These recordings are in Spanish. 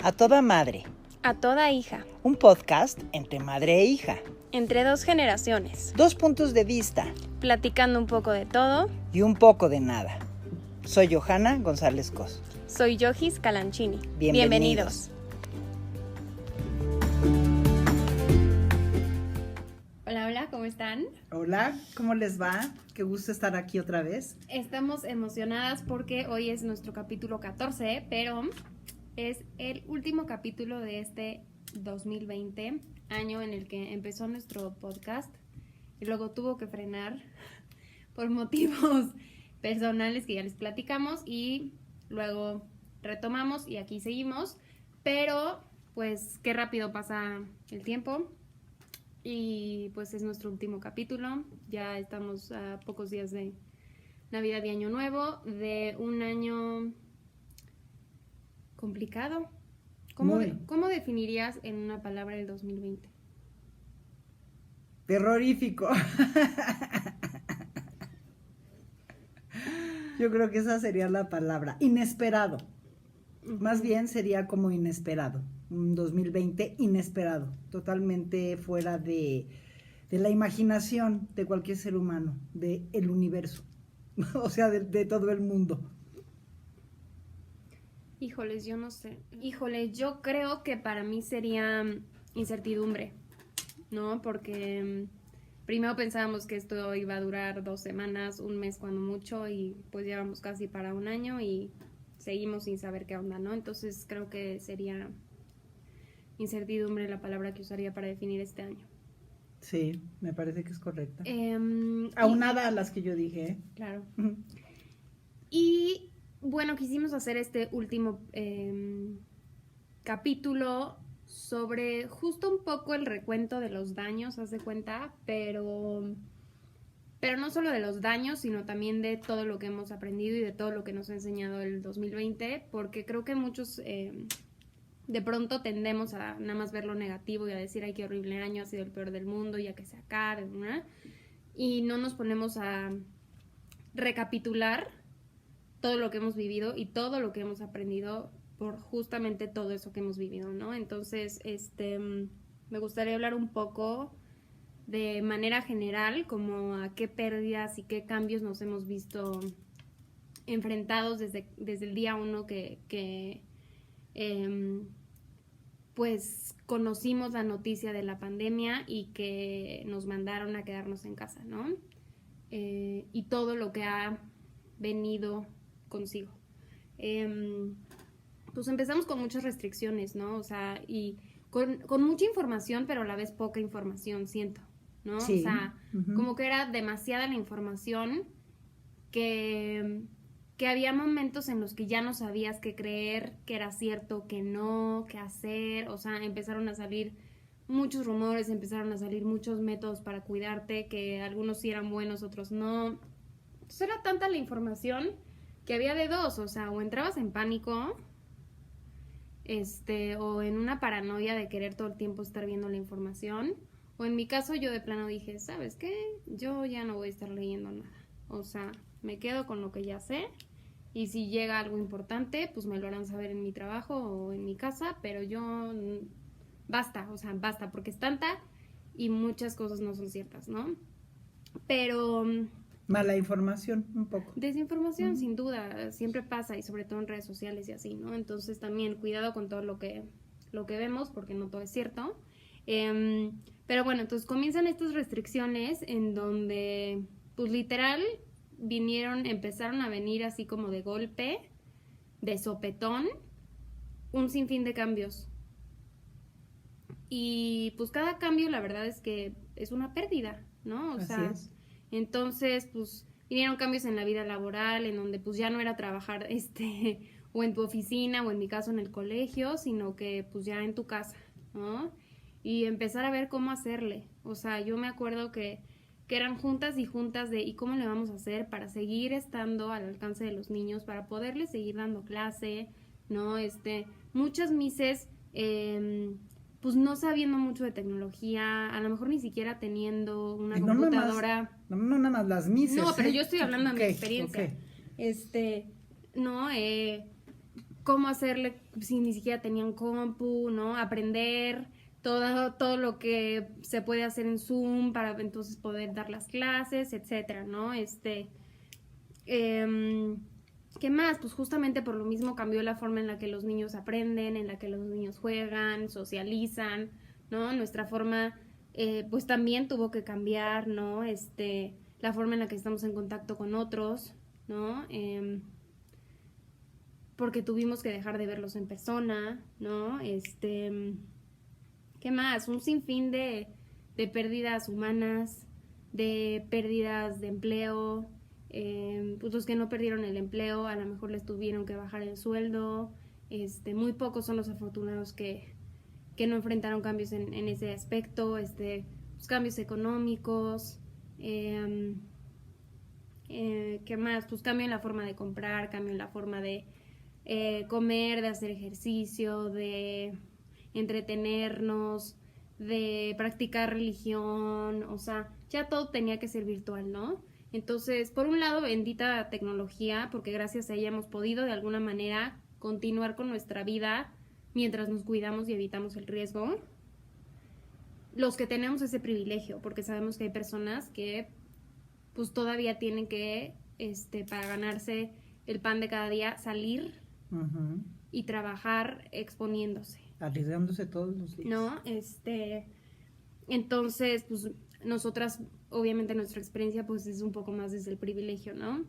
A toda madre. A toda hija. Un podcast entre madre e hija. Entre dos generaciones. Dos puntos de vista. Platicando un poco de todo. Y un poco de nada. Soy Johanna González Cos. Soy Yohis Calanchini. Bienvenidos. Hola, ¿cómo están? Hola, ¿cómo les va? Qué gusto estar aquí otra vez. Estamos emocionadas porque hoy es nuestro capítulo 14, pero es el último capítulo de este 2020, año en el que empezó nuestro podcast y luego tuvo que frenar por motivos personales que ya les platicamos y luego retomamos y aquí seguimos, pero pues qué rápido pasa el tiempo y pues es nuestro último capítulo. Ya estamos a pocos días de Navidad y Año Nuevo, de un año complicado. ¿Cómo definirías en una palabra el 2020? Terrorífico. Yo creo que esa sería la palabra. Inesperado. Más bien sería como inesperado. Un 2020 inesperado. Totalmente fuera de la imaginación de cualquier ser humano, del universo. O sea, de todo el mundo. Híjoles, yo no sé. Híjoles, yo creo que para mí sería incertidumbre, ¿no? Porque primero pensábamos que esto iba a durar 2 semanas, un mes cuando mucho, y pues llevamos casi para un año y seguimos sin saber qué onda, ¿no? Entonces creo que sería incertidumbre la palabra que usaría para definir este año. Sí, me parece que es correcta. Aunada a las que yo dije, ¿eh? Claro. Y bueno, quisimos hacer este último capítulo sobre justo un poco el recuento de los daños, haz de cuenta, pero no solo de los daños, sino también de todo lo que hemos aprendido y de todo lo que nos ha enseñado el 2020, porque creo que muchos de pronto tendemos a nada más ver lo negativo y a decir, ay, qué horrible año, ha sido el peor del mundo, ya que se acabe, ¿no? Y no nos ponemos a recapitular todo lo que hemos vivido y todo lo que hemos aprendido por justamente todo eso que hemos vivido, ¿no? Entonces, me gustaría hablar un poco de manera general, como a qué pérdidas y qué cambios nos hemos visto enfrentados desde el día 1 que pues conocimos la noticia de la pandemia y que nos mandaron a quedarnos en casa, ¿no? Y todo lo que ha venido consigo. Pues empezamos con muchas restricciones, ¿no? O sea, y con mucha información, pero a la vez poca información, siento, ¿no? Sí. O sea, como que era demasiada la información que había momentos en los que ya no sabías qué creer, qué era cierto, qué no, qué hacer. O sea, empezaron a salir muchos rumores, empezaron a salir muchos métodos para cuidarte, que algunos sí eran buenos, otros no. Entonces era tanta la información que había de dos, o sea, o entrabas en pánico, o en una paranoia de querer todo el tiempo estar viendo la información, o en mi caso yo de plano dije, ¿sabes qué? Yo ya no voy a estar leyendo nada, o sea, me quedo con lo que ya sé, y si llega algo importante, pues me lo harán saber en mi trabajo o en mi casa, pero yo, basta, o sea, basta, porque es tanta y muchas cosas no son ciertas, ¿no? Pero Mala información, un poco. desinformación, sin duda, siempre pasa, y sobre todo en redes sociales y así, ¿no? Entonces también cuidado con todo lo que vemos, porque no todo es cierto. Pero bueno, entonces comienzan estas restricciones en donde, pues literal, empezaron a venir así como de golpe, de sopetón, un sinfín de cambios. Y pues cada cambio, la verdad es que es una pérdida, ¿no? O Así sea, es. entonces, pues, vinieron cambios en la vida laboral, en donde pues ya no era trabajar o en tu oficina, o en mi caso en el colegio, sino que pues ya en tu casa, ¿no? Y empezar a ver cómo hacerle. O sea, yo me acuerdo que eran juntas y juntas de ¿y cómo le vamos a hacer para seguir estando al alcance de los niños, para poderles seguir dando clase, ¿no? Muchas mises pues no sabiendo mucho de tecnología, a lo mejor ni siquiera teniendo una computadora. No nada más las mises. No, pero yo estoy hablando de mi experiencia. Okay. No, cómo hacerle si ni siquiera tenían compu, ¿no? Aprender todo lo que se puede hacer en Zoom para entonces poder dar las clases, etcétera, ¿no? ¿Qué más? Pues justamente por lo mismo cambió la forma en la que los niños aprenden, en la que los niños juegan, socializan, ¿no? Nuestra forma, pues también tuvo que cambiar, ¿no? La forma en la que estamos en contacto con otros, ¿no? Porque tuvimos que dejar de verlos en persona, ¿no? ¿Qué más? Un sinfín de pérdidas humanas, de pérdidas de empleo, pues los que no perdieron el empleo a lo mejor les tuvieron que bajar el sueldo, muy pocos son los afortunados que no enfrentaron cambios en ese aspecto, pues cambios económicos, ¿qué más? Pues cambio en la forma de comprar, cambio en la forma de comer, de hacer ejercicio, de entretenernos, de practicar religión, o sea, ya todo tenía que ser virtual, ¿no? Entonces, por un lado, bendita tecnología, porque gracias a ella hemos podido de alguna manera continuar con nuestra vida mientras nos cuidamos y evitamos el riesgo. Los que tenemos ese privilegio, porque sabemos que hay personas que pues todavía tienen que, para ganarse el pan de cada día, salir y trabajar exponiéndose. Arriesgándose todos los días. ¿No? Entonces, pues nosotras, obviamente nuestra experiencia pues es un poco más desde el privilegio, ¿no?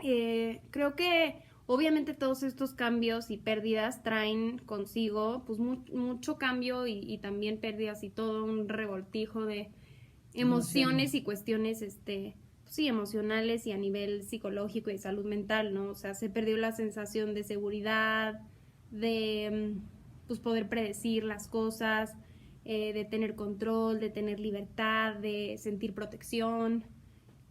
Creo que obviamente todos estos cambios y pérdidas traen consigo pues mucho cambio y también pérdidas y todo un revoltijo de emociones y cuestiones, sí, emocionales y a nivel psicológico y de salud mental, ¿no? O sea, se perdió la sensación de seguridad, de pues poder predecir las cosas, de tener control, de tener libertad, de sentir protección.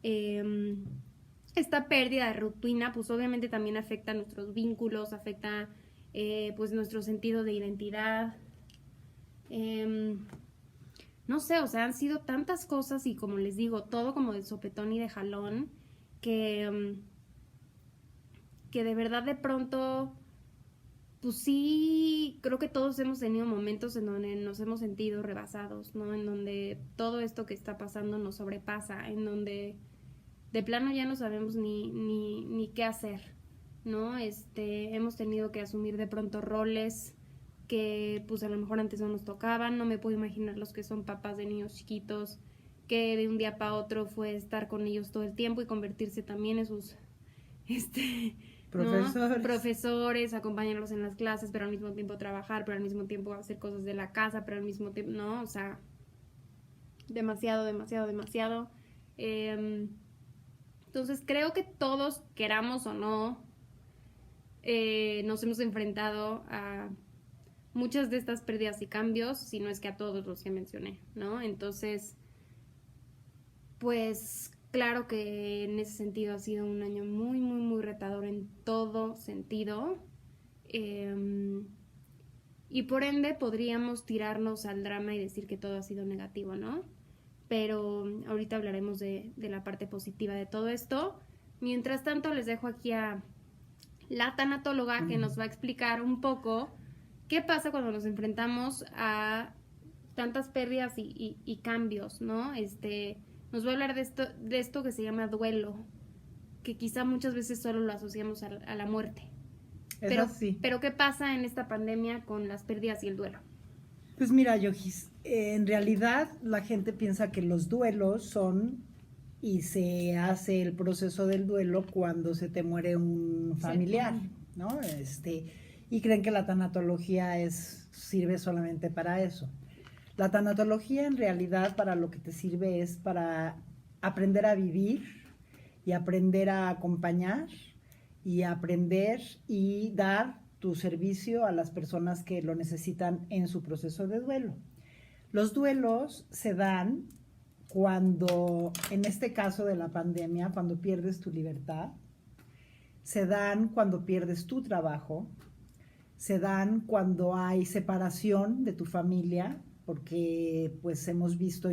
Esta pérdida de rutina pues obviamente también afecta a nuestros vínculos, afecta pues nuestro sentido de identidad. No sé, o sea, han sido tantas cosas y como les digo, todo como de sopetón y de jalón que de verdad de pronto pues sí, creo que todos hemos tenido momentos en donde nos hemos sentido rebasados, ¿no? En donde todo esto que está pasando nos sobrepasa, en donde de plano ya no sabemos ni qué hacer, ¿no? Hemos tenido que asumir de pronto roles que pues a lo mejor antes no nos tocaban. No me puedo imaginar los que son papás de niños chiquitos, que de un día para otro fue estar con ellos todo el tiempo y convertirse también en sus profesores, acompañarlos en las clases, pero al mismo tiempo trabajar, pero al mismo tiempo hacer cosas de la casa, pero al mismo tiempo, ¿no? O sea, demasiado. Entonces creo que todos, queramos o no, nos hemos enfrentado a muchas de estas pérdidas y cambios, si no es que a todos los que mencioné, ¿no? Entonces, pues claro que en ese sentido ha sido un año muy, muy, muy retador en todo sentido. Y por ende podríamos tirarnos al drama y decir que todo ha sido negativo, ¿no? Pero ahorita hablaremos de la parte positiva de todo esto. Mientras tanto, les dejo aquí a la tanatóloga que nos va a explicar un poco qué pasa cuando nos enfrentamos a tantas pérdidas y cambios, ¿no? Nos va a hablar de esto que se llama duelo, que quizá muchas veces solo lo asociamos a la muerte. Pero ¿qué pasa en esta pandemia con las pérdidas y el duelo? Pues mira, Yogis, en realidad la gente piensa que los duelos son, y se hace el proceso del duelo cuando se te muere un familiar, ¿no? Y creen que la tanatología sirve solamente para eso. La tanatología en realidad para lo que te sirve es para aprender a vivir y aprender a acompañar y aprender y dar tu servicio a las personas que lo necesitan en su proceso de duelo. Los duelos se dan cuando, en este caso de la pandemia, cuando pierdes tu libertad, se dan cuando pierdes tu trabajo, se dan cuando hay separación de tu familia, porque pues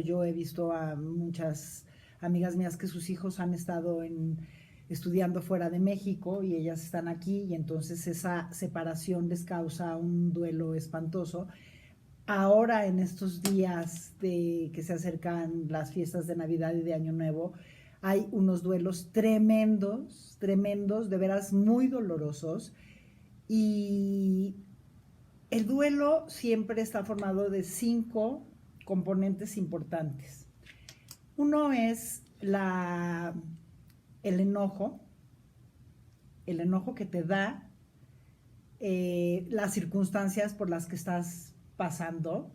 yo he visto a muchas amigas mías que sus hijos han estado estudiando fuera de México y ellas están aquí y entonces esa separación les causa un duelo espantoso. Ahora en estos días de que se acercan las fiestas de Navidad y de Año Nuevo, hay unos duelos tremendos, tremendos, de veras muy dolorosos. Y el duelo siempre está formado de 5 componentes importantes. Uno es el enojo que te da las circunstancias por las que estás pasando.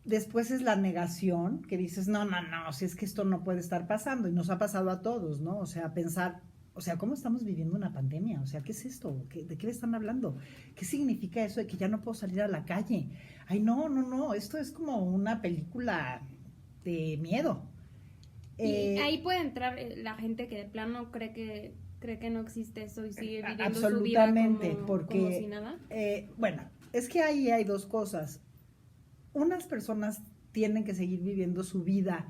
Después es la negación, que dices, no, si es que esto no puede estar pasando, y nos ha pasado a todos, ¿no? O sea, pensar, o sea, ¿cómo estamos viviendo una pandemia? O sea, ¿qué es esto? ¿De qué le están hablando? ¿Qué significa eso de que ya no puedo salir a la calle? Ay, no, esto es como una película de miedo. Y ahí puede entrar la gente que de plano cree que no existe eso y sigue viviendo su vida como si nada. Bueno, es que ahí hay 2 cosas. Unas personas tienen que seguir viviendo su vida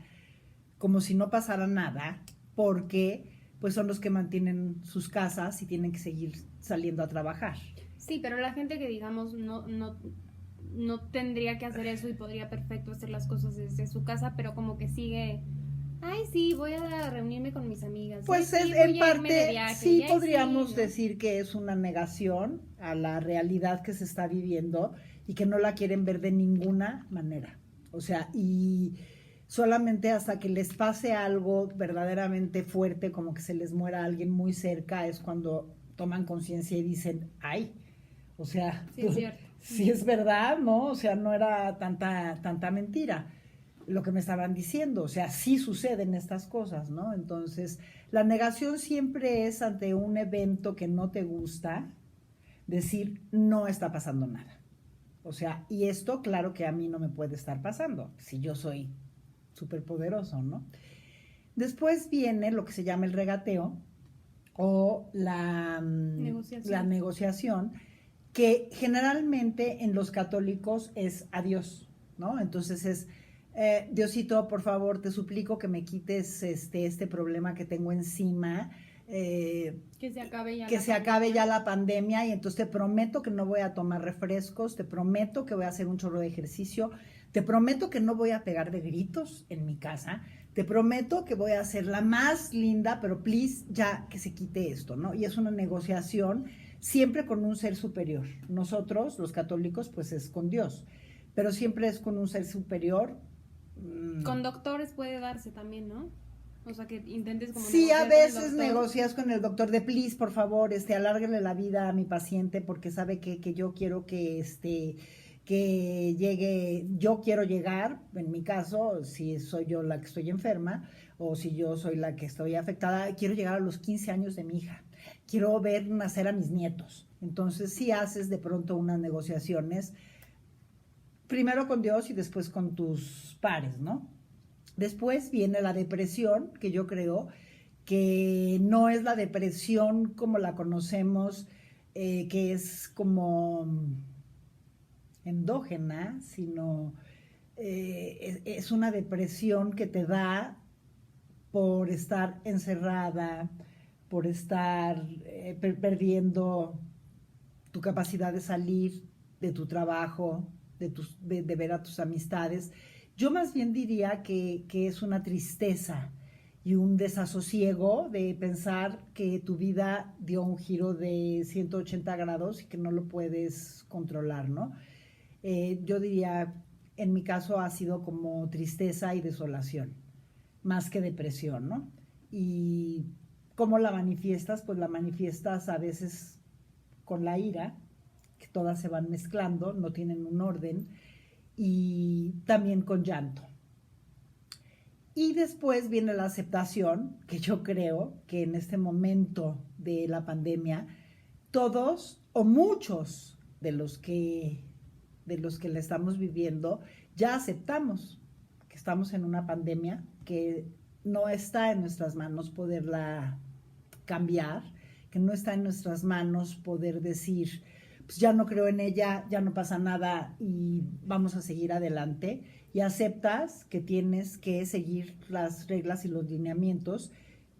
como si no pasara nada, porque pues son los que mantienen sus casas y tienen que seguir saliendo a trabajar. Sí, pero la gente que digamos no tendría que hacer eso y podría perfecto hacer las cosas desde su casa, pero como que sigue, ay, sí, voy a reunirme con mis amigas. Pues ay, sí, en parte viaje, sí ay, podríamos sí, ¿no? decir que es una negación a la realidad que se está viviendo y que no la quieren ver de ninguna manera. O sea, y solamente hasta que les pase algo verdaderamente fuerte, como que se les muera alguien muy cerca, es cuando toman conciencia y dicen, ay, o sea, Sí, es cierto. sí es verdad, ¿no? O sea, no era tanta mentira lo que me estaban diciendo, o sea, sí suceden estas cosas, ¿no? Entonces, la negación siempre es ante un evento que no te gusta, decir, no está pasando nada. O sea, y esto, claro que a mí no me puede estar pasando, si yo soy súper poderoso, ¿no? Después viene lo que se llama el regateo o la negociación, que generalmente en los católicos es a Dios, ¿no? Entonces es, Diosito, por favor, te suplico que me quites este problema que tengo encima, que se acabe ya la pandemia y entonces te prometo que no voy a tomar refrescos, te prometo que voy a hacer un chorro de ejercicio, te prometo que no voy a pegar de gritos en mi casa, te prometo que voy a ser la más linda, pero please ya que se quite esto, ¿no? Y es una negociación siempre con un ser superior. Nosotros, los católicos, pues es con Dios, pero siempre es con un ser superior. Con doctores puede darse también, ¿no? O sea, que intentes como sí, a veces negocias con el doctor de please, por favor, alárguele la vida a mi paciente porque sabe que yo quiero que llegue, yo quiero llegar, en mi caso, si soy yo la que estoy enferma o si yo soy la que estoy afectada, quiero llegar a los 15 años de mi hija, quiero ver nacer a mis nietos. Entonces sí haces de pronto unas negociaciones, primero con Dios y después con tus pares, ¿no? Después viene la depresión, que yo creo que no es la depresión como la conocemos, que es como endógena, sino es una depresión que te da por estar encerrada, por estar perdiendo tu capacidad de salir de tu trabajo, de ver a tus amistades. Yo más bien diría que es una tristeza y un desasosiego de pensar que tu vida dio un giro de 180 grados y que no lo puedes controlar, ¿no? Yo diría, en mi caso ha sido como tristeza y desolación, más que depresión, ¿no? Y ¿cómo la manifiestas? Pues la manifiestas a veces con la ira, que todas se van mezclando, no tienen un orden, y también con llanto. Y después viene la aceptación, que yo creo que en este momento de la pandemia, todos o muchos de los que la estamos viviendo, ya aceptamos que estamos en una pandemia, que no está en nuestras manos poderla cambiar, que no está en nuestras manos poder decir, pues ya no creo en ella, ya no pasa nada y vamos a seguir adelante, y aceptas que tienes que seguir las reglas y los lineamientos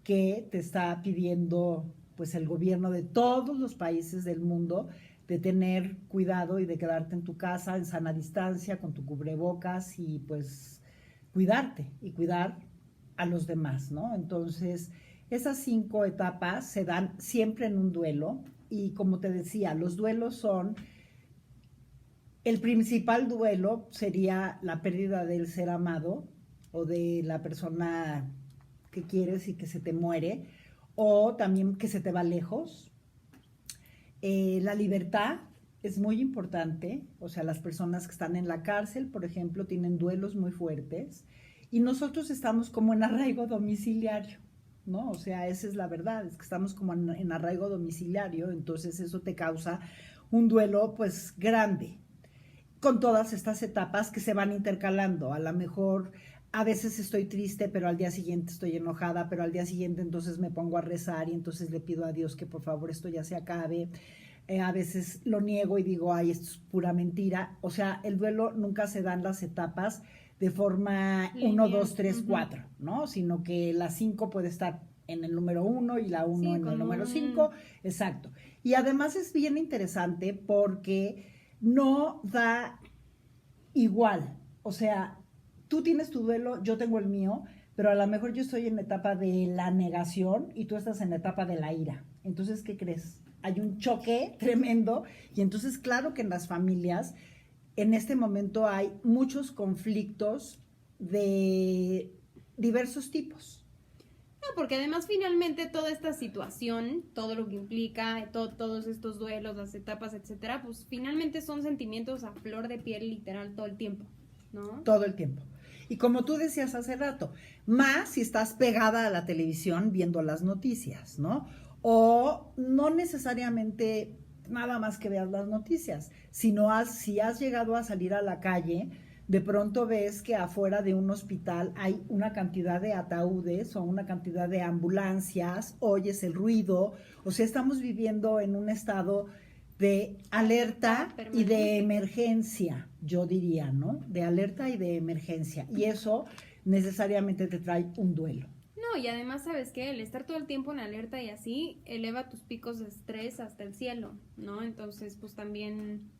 que te está pidiendo pues el gobierno de todos los países del mundo de tener cuidado y de quedarte en tu casa en sana distancia, con tu cubrebocas y pues cuidarte y cuidar a los demás, ¿no? Entonces, esas 5 etapas se dan siempre en un duelo y como te decía, los duelos son, el principal duelo sería la pérdida del ser amado o de la persona que quieres y que se te muere, o también que se te va lejos. La libertad es muy importante, o sea, las personas que están en la cárcel, por ejemplo, tienen duelos muy fuertes y nosotros estamos como en arraigo domiciliario, ¿no? O sea, esa es la verdad, es que estamos como en arraigo domiciliario, entonces eso te causa un duelo pues grande, con todas estas etapas que se van intercalando. A lo mejor a veces estoy triste, pero al día siguiente estoy enojada, pero al día siguiente entonces me pongo a rezar y entonces le pido a Dios que por favor esto ya se acabe. A veces lo niego y digo, ay, esto es pura mentira. O sea, el duelo nunca se da en las etapas de forma 1, 2, 3, 4, ¿no? Sino que la 5 puede estar en el número 1 y la 1 Sí, en el número un- 5. Exacto. Y además es bien interesante porque no da igual. O sea, tú tienes tu duelo, yo tengo el mío, pero a lo mejor yo estoy en la etapa de la negación y tú estás en la etapa de la ira. Entonces, ¿qué crees? Hay un choque tremendo y entonces claro que en las familias en este momento hay muchos conflictos de diversos tipos. No, porque además finalmente toda esta situación, todo lo que implica, todos estos duelos, las etapas, etcétera, pues finalmente son sentimientos a flor de piel literal todo el tiempo, ¿no? Todo el tiempo. Y como tú decías hace rato, más si estás pegada a la televisión viendo las noticias, ¿no? O no necesariamente nada más que veas las noticias, sino si has llegado a salir a la calle, de pronto ves que afuera de un hospital hay una cantidad de ataúdes o una cantidad de ambulancias, oyes el ruido, o sea, estamos viviendo en un estado de alerta y de emergencia, yo diría, ¿no? De alerta y de emergencia. Y eso necesariamente te trae un duelo. No, y además, ¿sabes qué? El estar todo el tiempo en alerta y así eleva tus picos de estrés hasta el cielo, ¿no? Entonces, pues también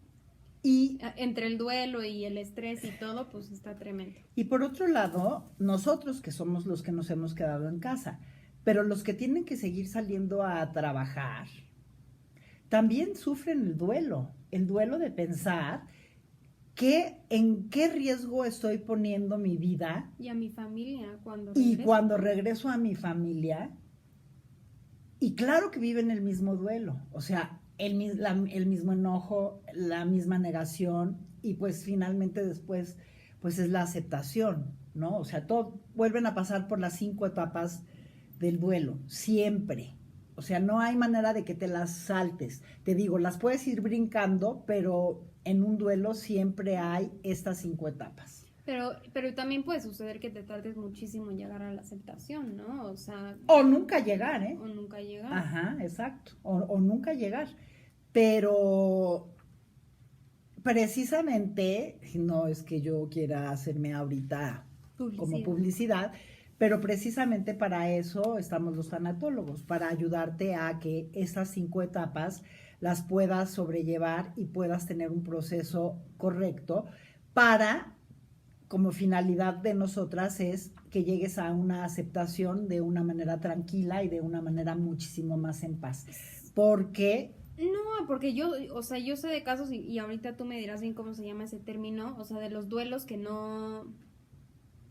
Y, entre el duelo y el estrés y todo, pues está tremendo. y por otro lado, nosotros que somos los que nos hemos quedado en casa, pero los que tienen que seguir saliendo a trabajar, también sufren el duelo de pensar en qué riesgo estoy poniendo mi vida Y a mi familia cuando y regreso. cuando regreso a mi familia, y claro que viven el mismo duelo, o sea, el mismo enojo, la misma negación, y pues finalmente después, pues es la aceptación, ¿no? O sea, vuelven a pasar por las 5 etapas del duelo, siempre. O sea, no hay manera de que te las saltes. Te digo, las puedes ir brincando, pero en un duelo siempre hay estas 5 etapas. Pero también puede suceder que te tardes muchísimo en llegar a la aceptación, ¿no? O sea, O nunca llegar, ¿eh? o nunca llegar. Ajá, exacto. O nunca llegar. Pero precisamente, no es que yo quiera hacerme ahorita como publicidad, pero precisamente para eso estamos los tanatólogos, para ayudarte a que estas 5 etapas las puedas sobrellevar y puedas tener un proceso correcto para, como finalidad de nosotras, es que llegues a una aceptación de una manera tranquila y de una manera muchísimo más en paz. Porque No, porque yo, o sea, yo sé de casos y ahorita tú me dirás bien cómo se llama ese término, o sea, de los duelos que no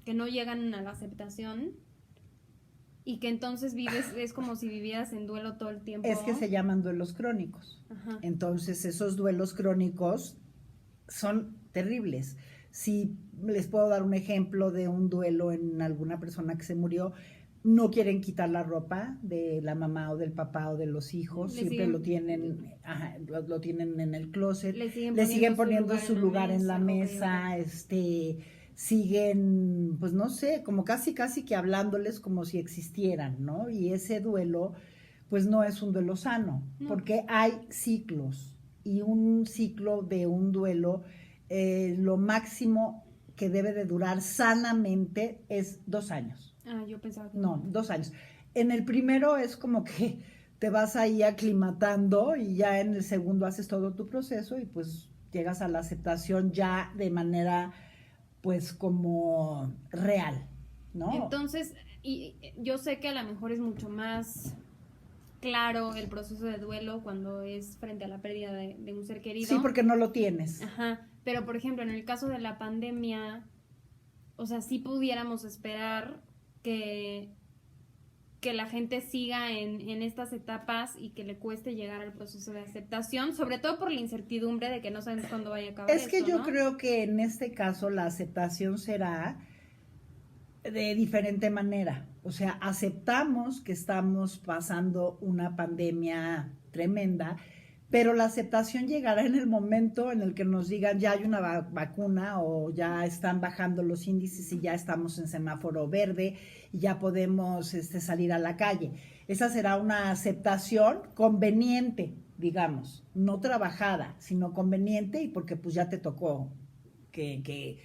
llegan a la aceptación y que entonces vives, es como si vivieras en duelo todo el tiempo. es que se llaman duelos crónicos. Ajá. Entonces, esos duelos crónicos son terribles. Si les puedo dar un ejemplo de un duelo en alguna persona que se murió, no quieren quitar la ropa de la mamá o del papá o de los hijos, siempre lo tienen, lo tienen en el closet, le siguen poniendo su lugar en la mesa, okay. Siguen, pues no sé, como casi que hablándoles como si existieran, ¿no? Y ese duelo, pues no es un duelo sano, No. porque hay ciclos, y un ciclo de un duelo, lo máximo que debe de durar sanamente es 2 años. Yo pensaba que no, 2 años. En el primero es como que te vas ahí aclimatando y ya en el segundo haces todo tu proceso y pues llegas a la aceptación ya de manera pues como real, ¿no? Entonces, y yo sé que a lo mejor es mucho más claro el proceso de duelo cuando es frente a la pérdida de un ser querido. Sí, porque no lo tienes. Ajá, pero por ejemplo, en el caso de la pandemia, o sea, sí pudiéramos esperar que la gente siga en estas etapas y que le cueste llegar al proceso de aceptación, sobre todo por la incertidumbre de que no sabemos cuándo vaya a acabar Es que esto, yo ¿no? creo que en este caso la aceptación será de diferente manera. O sea, aceptamos que estamos pasando una pandemia tremenda, pero la aceptación llegará en el momento en el que nos digan ya hay una vacuna o ya están bajando los índices y ya estamos en semáforo verde y ya podemos salir a la calle. Esa será una aceptación conveniente, digamos, no trabajada, sino conveniente y porque pues ya te tocó que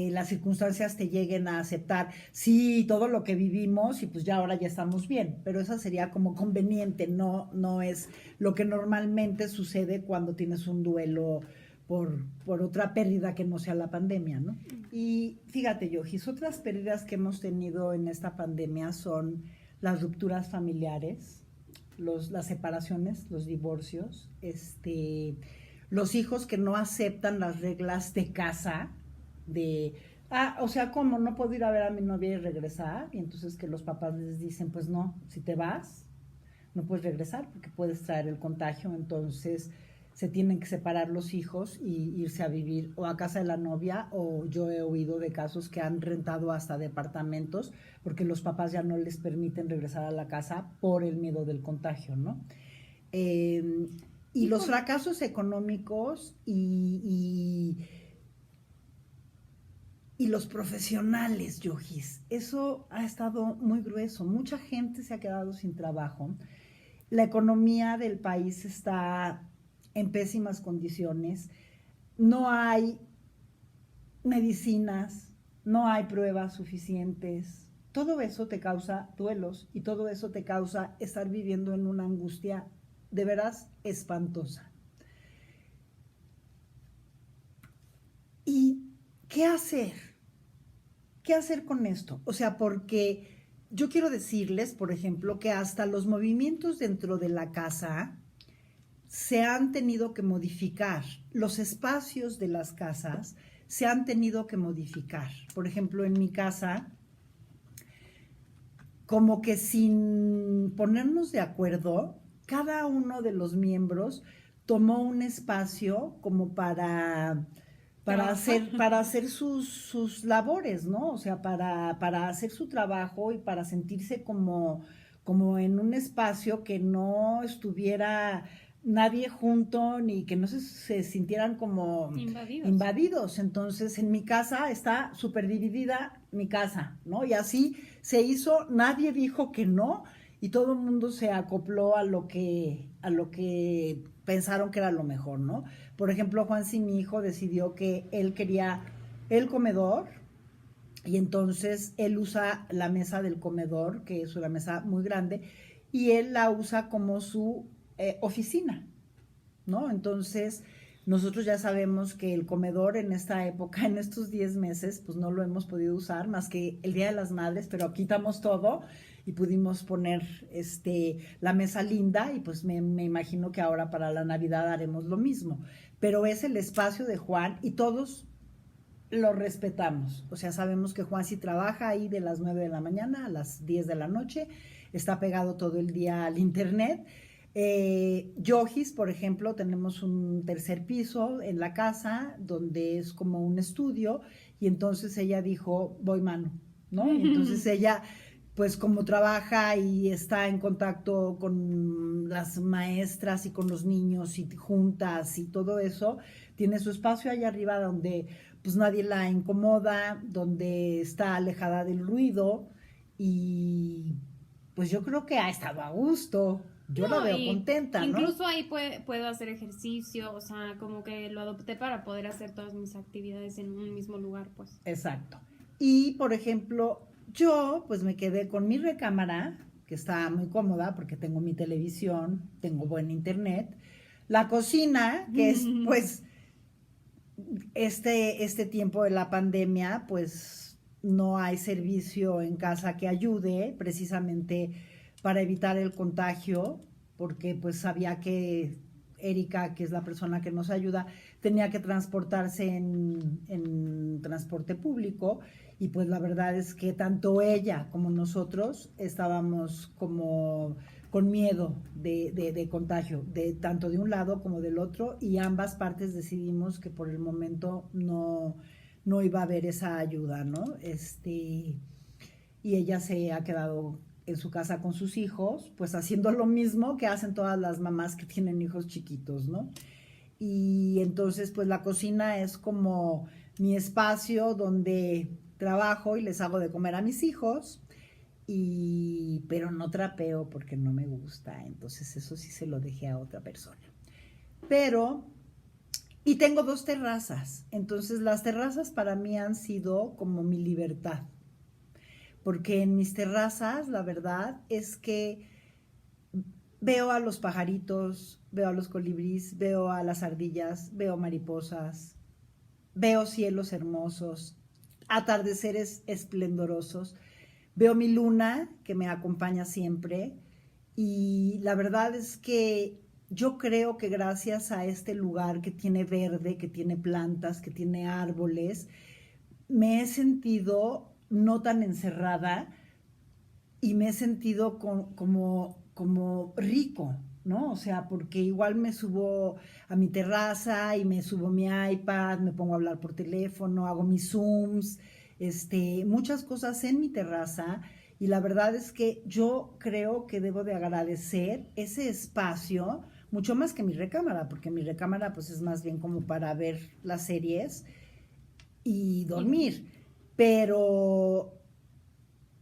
las circunstancias te lleguen a aceptar, sí, todo lo que vivimos y pues ya ahora ya estamos bien, pero esa sería como conveniente, no es lo que normalmente sucede cuando tienes un duelo por otra pérdida que no sea la pandemia, ¿no? Y fíjate, Yojis, otras pérdidas que hemos tenido en esta pandemia son las rupturas familiares, las separaciones, los divorcios, los hijos que no aceptan las reglas de casa, o sea, ¿cómo? No puedo ir a ver a mi novia y regresar. Y entonces que los papás les dicen, pues no, si te vas, no puedes regresar porque puedes traer el contagio. Entonces se tienen que separar los hijos y irse a vivir o a casa de la novia, o yo he oído de casos que han rentado hasta departamentos porque los papás ya no les permiten regresar a la casa por el miedo del contagio, ¿no? Y los fracasos económicos y los profesionales, Yojis, eso ha estado muy grueso. Mucha gente se ha quedado sin trabajo. La economía del país está en pésimas condiciones. No hay medicinas, no hay pruebas suficientes. Todo eso te causa duelos y todo eso te causa estar viviendo en una angustia de veras espantosa. ¿Y qué hacer? ¿Qué hacer con esto? O sea, porque yo quiero decirles, por ejemplo, que hasta los movimientos dentro de la casa se han tenido que modificar. Los espacios de las casas se han tenido que modificar. Por ejemplo, en mi casa, como que sin ponernos de acuerdo, cada uno de los miembros tomó un espacio como para hacer sus labores, ¿no? O sea, para hacer su trabajo y para sentirse como en un espacio que no estuviera nadie junto ni que no se sintieran como invadidos. Entonces, en mi casa está súper dividida mi casa, ¿no? Y así se hizo, nadie dijo que no y todo el mundo se acopló a lo que pensaron que era lo mejor, ¿no? Por ejemplo, Juansi, mi hijo, decidió que él quería el comedor y entonces él usa la mesa del comedor, que es una mesa muy grande, y él la usa como su oficina, ¿no? Entonces, nosotros ya sabemos que el comedor en esta época, en estos 10 meses, pues no lo hemos podido usar más que el Día de las Madres, pero quitamos todo y pudimos poner la mesa linda y pues me imagino que ahora para la Navidad haremos lo mismo. Pero es el espacio de Juan y todos lo respetamos. O sea, sabemos que Juan sí trabaja ahí de las 9 de la mañana a las 10 de la noche, está pegado todo el día al internet. Yojis, por ejemplo, tenemos un tercer piso en la casa donde es como un estudio y entonces ella dijo, voy mano, ¿no? Y entonces ella, pues como trabaja y está en contacto con las maestras y con los niños y juntas y todo eso, tiene su espacio allá arriba donde pues nadie la incomoda, donde está alejada del ruido y pues yo creo que ha estado a gusto. Yo la veo contenta, ¿no? Incluso ahí puedo hacer ejercicio, o sea, como que lo adopté para poder hacer todas mis actividades en un mismo lugar, pues. Exacto. Y, por ejemplo, yo pues me quedé con mi recámara, que está muy cómoda porque tengo mi televisión, tengo buen internet. La cocina, que es pues este tiempo de la pandemia, pues no hay servicio en casa que ayude precisamente para evitar el contagio, porque pues sabía que Erika, que es la persona que nos ayuda, tenía que transportarse en transporte público y pues la verdad es que tanto ella como nosotros estábamos como con miedo de contagio, tanto de un lado como del otro, y ambas partes decidimos que por el momento no iba a haber esa ayuda, ¿no? Y ella se ha quedado en su casa con sus hijos, pues haciendo lo mismo que hacen todas las mamás que tienen hijos chiquitos, ¿no? Y entonces pues la cocina es como mi espacio donde trabajo y les hago de comer a mis hijos, pero no trapeo porque no me gusta, entonces eso sí se lo dejé a otra persona. Pero, y tengo 2 terrazas, entonces las terrazas para mí han sido como mi libertad, porque en mis terrazas la verdad es que veo a los pajaritos, veo a los colibríes, veo a las ardillas, veo mariposas, veo cielos hermosos, atardeceres esplendorosos, veo mi luna que me acompaña siempre, y la verdad es que yo creo que gracias a este lugar que tiene verde, que tiene plantas, que tiene árboles, me he sentido no tan encerrada y me he sentido como rico, ¿no? O sea, porque igual me subo a mi terraza y me subo mi iPad, me pongo a hablar por teléfono, hago mis Zooms, muchas cosas en mi terraza, y la verdad es que yo creo que debo de agradecer ese espacio mucho más que mi recámara, porque mi recámara pues es más bien como para ver las series y dormir, pero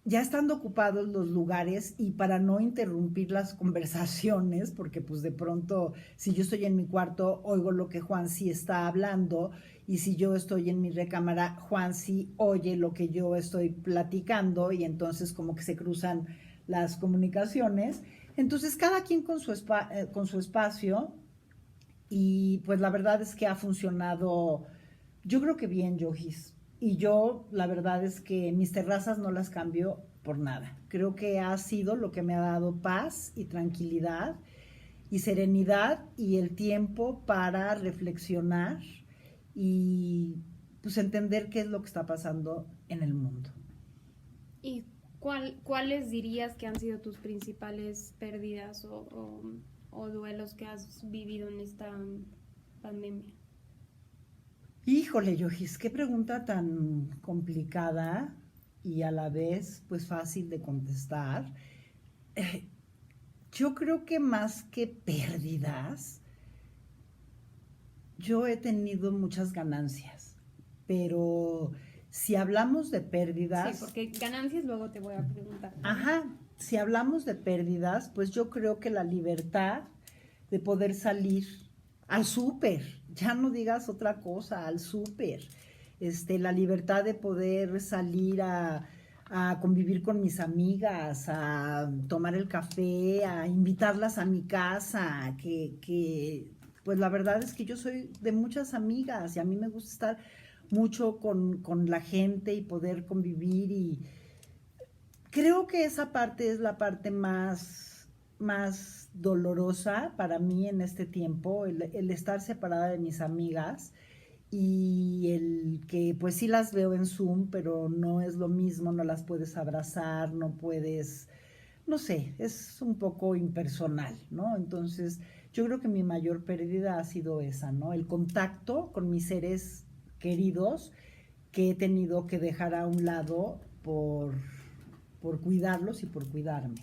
ya estando ocupados los lugares y para no interrumpir las conversaciones, porque pues de pronto si yo estoy en mi cuarto oigo lo que Juansi está hablando, y si yo estoy en mi recámara Juansi oye lo que yo estoy platicando, y entonces como que se cruzan las comunicaciones, entonces cada quien con su espacio, y pues la verdad es que ha funcionado, yo creo que bien, Yogis. Y yo, la verdad es que mis terrazas no las cambio por nada. Creo que ha sido lo que me ha dado paz y tranquilidad y serenidad y el tiempo para reflexionar y pues entender qué es lo que está pasando en el mundo. ¿Y cuáles dirías que han sido tus principales pérdidas o duelos que has vivido en esta pandemia? Híjole, Yogis, qué pregunta tan complicada y a la vez pues fácil de contestar. Yo creo que más que pérdidas, yo he tenido muchas ganancias, pero si hablamos de pérdidas... Sí, porque ganancias luego te voy a preguntar. Ajá, si hablamos de pérdidas, pues yo creo que la libertad de poder salir al súper, ya no digas otra cosa, al súper, la libertad de poder salir a convivir con mis amigas, a tomar el café, a invitarlas a mi casa, pues la verdad es que yo soy de muchas amigas y a mí me gusta estar mucho con la gente y poder convivir, y creo que esa parte es la parte más dolorosa para mí en este tiempo, el estar separada de mis amigas y el que pues sí las veo en Zoom, pero no es lo mismo, no las puedes abrazar, no puedes, no sé, es un poco impersonal, ¿no? Entonces yo creo que mi mayor pérdida ha sido esa, ¿no? El contacto con mis seres queridos que he tenido que dejar a un lado por cuidarlos y por cuidarme.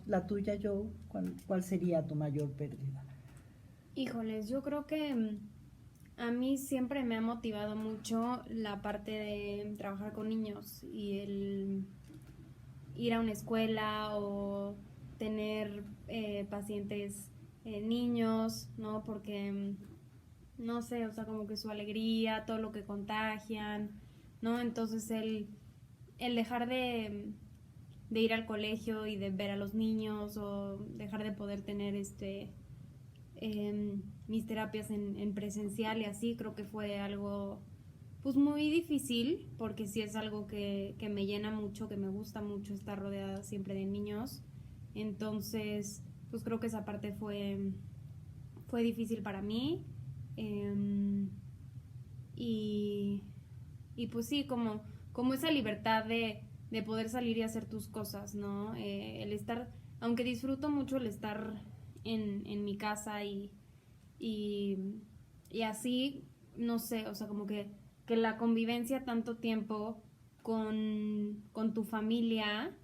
La tuya, Joe, ¿cuál sería tu mayor pérdida? Híjoles, yo creo que a mí siempre me ha motivado mucho la parte de trabajar con niños y el ir a una escuela o tener pacientes niños, ¿no? Porque, no sé, o sea, como que su alegría, todo lo que contagian, ¿no? Entonces el dejar de ir al colegio y de ver a los niños o dejar de poder tener mis terapias en presencial y así, creo que fue algo pues muy difícil, porque sí es algo que me llena mucho, que me gusta mucho estar rodeada siempre de niños. Entonces, pues creo que esa parte fue difícil para mí. Y pues sí, como esa libertad de poder salir y hacer tus cosas, ¿no? El estar, aunque disfruto mucho el estar en mi casa y así, no sé, o sea, como que la convivencia tanto tiempo con tu familia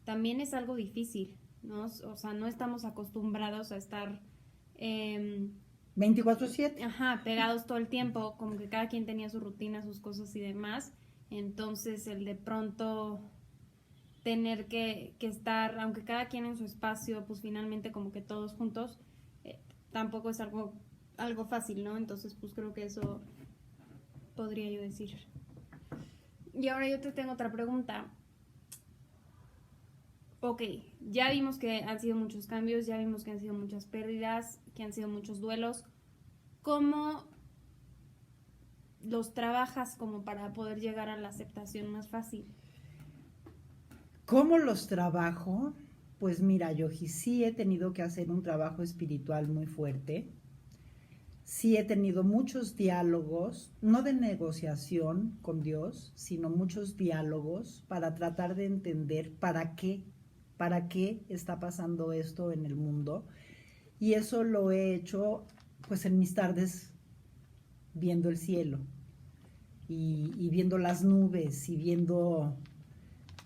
también es algo difícil, ¿no? O sea, no estamos acostumbrados a estar 24/7. ajá, pegados todo el tiempo, como que cada quien tenía su rutina, sus cosas y demás. Entonces, el de pronto tener que estar, aunque cada quien en su espacio, pues finalmente como que todos juntos, tampoco es algo fácil, ¿no? Entonces, pues creo que eso podría yo decir. Y ahora yo te tengo otra pregunta. Ok, ya vimos que han sido muchos cambios, ya vimos que han sido muchas pérdidas, que han sido muchos duelos. ¿Cómo los trabajas como para poder llegar a la aceptación más fácil? ¿Cómo los trabajo? Pues mira, Yoji, sí he tenido que hacer un trabajo espiritual muy fuerte. Sí he tenido muchos diálogos, no de negociación con Dios, sino muchos diálogos para tratar de entender para qué está pasando esto en el mundo. Y eso lo he hecho pues en mis tardes viendo el cielo y viendo las nubes y viendo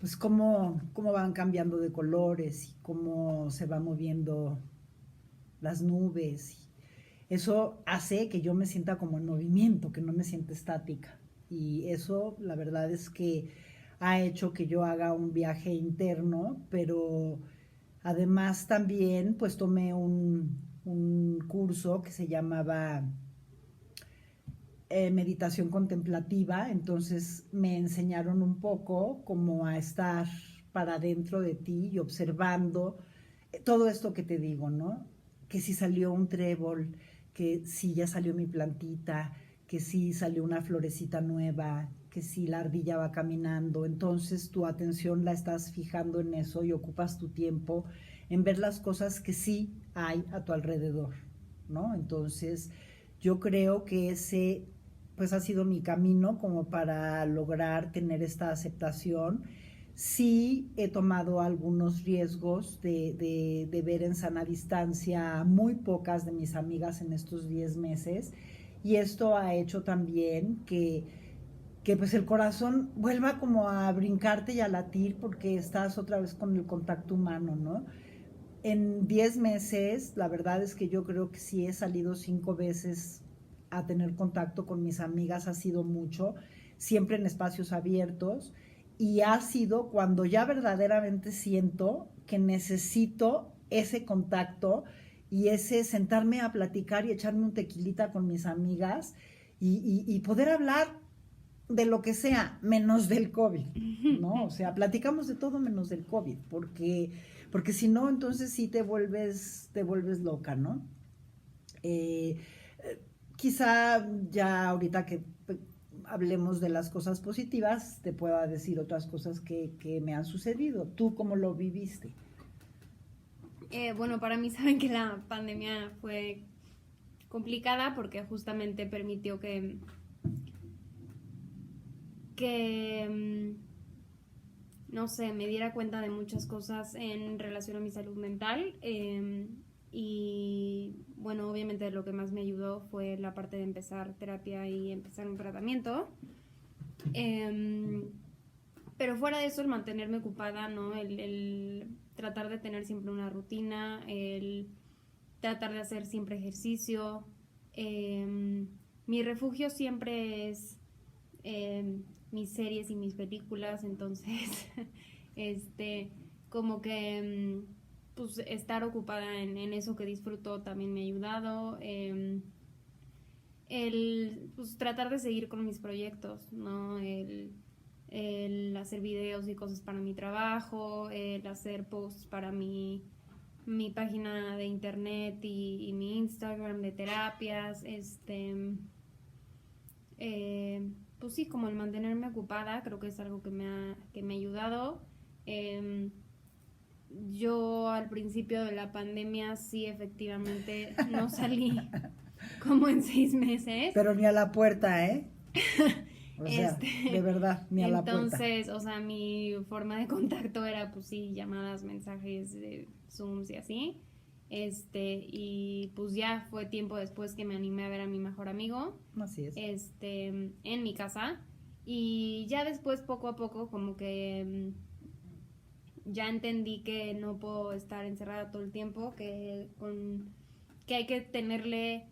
pues cómo van cambiando de colores y cómo se va moviendo las nubes. Eso hace que yo me sienta como en movimiento, que no me sienta estática. Y eso, la verdad es que ha hecho que yo haga un viaje interno, pero además también pues tomé un curso que se llamaba meditación contemplativa, entonces me enseñaron un poco como a estar para dentro de ti y observando todo esto que te digo, ¿no? Que si salió un trébol, que si ya salió mi plantita, que si salió una florecita nueva, que si la ardilla va caminando, entonces tu atención la estás fijando en eso y ocupas tu tiempo en ver las cosas que sí hay a tu alrededor, ¿no? Entonces yo creo que ese pues ha sido mi camino como para lograr tener esta aceptación. Sí he tomado algunos riesgos de ver en sana distancia a muy pocas de mis amigas en estos 10 meses y esto ha hecho también que pues el corazón vuelva como a brincarte y a latir porque estás otra vez con el contacto humano, ¿no? En 10 meses, la verdad es que yo creo que sí he salido 5 veces a tener contacto con mis amigas, ha sido mucho, siempre en espacios abiertos, y ha sido cuando ya verdaderamente siento que necesito ese contacto y ese sentarme a platicar y echarme un tequilita con mis amigas y poder hablar de lo que sea, menos del COVID, ¿no? O sea, platicamos de todo menos del COVID, porque si no, entonces sí te vuelves loca, ¿no? Quizá ya ahorita que hablemos de las cosas positivas, te pueda decir otras cosas que me han sucedido. ¿Tú cómo lo viviste? Bueno, para mí saben que la pandemia fue complicada porque justamente permitió que no sé, me diera cuenta de muchas cosas en relación a mi salud mental. Y bueno, obviamente lo que más me ayudó fue la parte de empezar terapia y empezar un tratamiento. Pero fuera de eso, el mantenerme ocupada, ¿no? El tratar de tener siempre una rutina, el tratar de hacer siempre ejercicio. Mi refugio siempre es mis series y mis películas, entonces como que pues estar ocupada en eso que disfruto también me ha ayudado. El pues tratar de seguir con mis proyectos, ¿no? El el hacer videos y cosas para mi trabajo, el hacer posts para mi página de internet y mi Instagram de terapias, pues sí, como el mantenerme ocupada, creo que es algo que me ha ayudado. Yo al principio de la pandemia sí, efectivamente, no salí como en 6 meses. Pero ni a la puerta, ¿eh? O sea, de verdad, ni a la puerta. Entonces, o sea, mi forma de contacto era, pues sí, llamadas, mensajes, Zooms y así. Y pues ya fue tiempo después que me animé a ver a mi mejor amigo. Así es. En mi casa. Y ya después, poco a poco, como que ya entendí que no puedo estar encerrada todo el tiempo, que hay que tenerle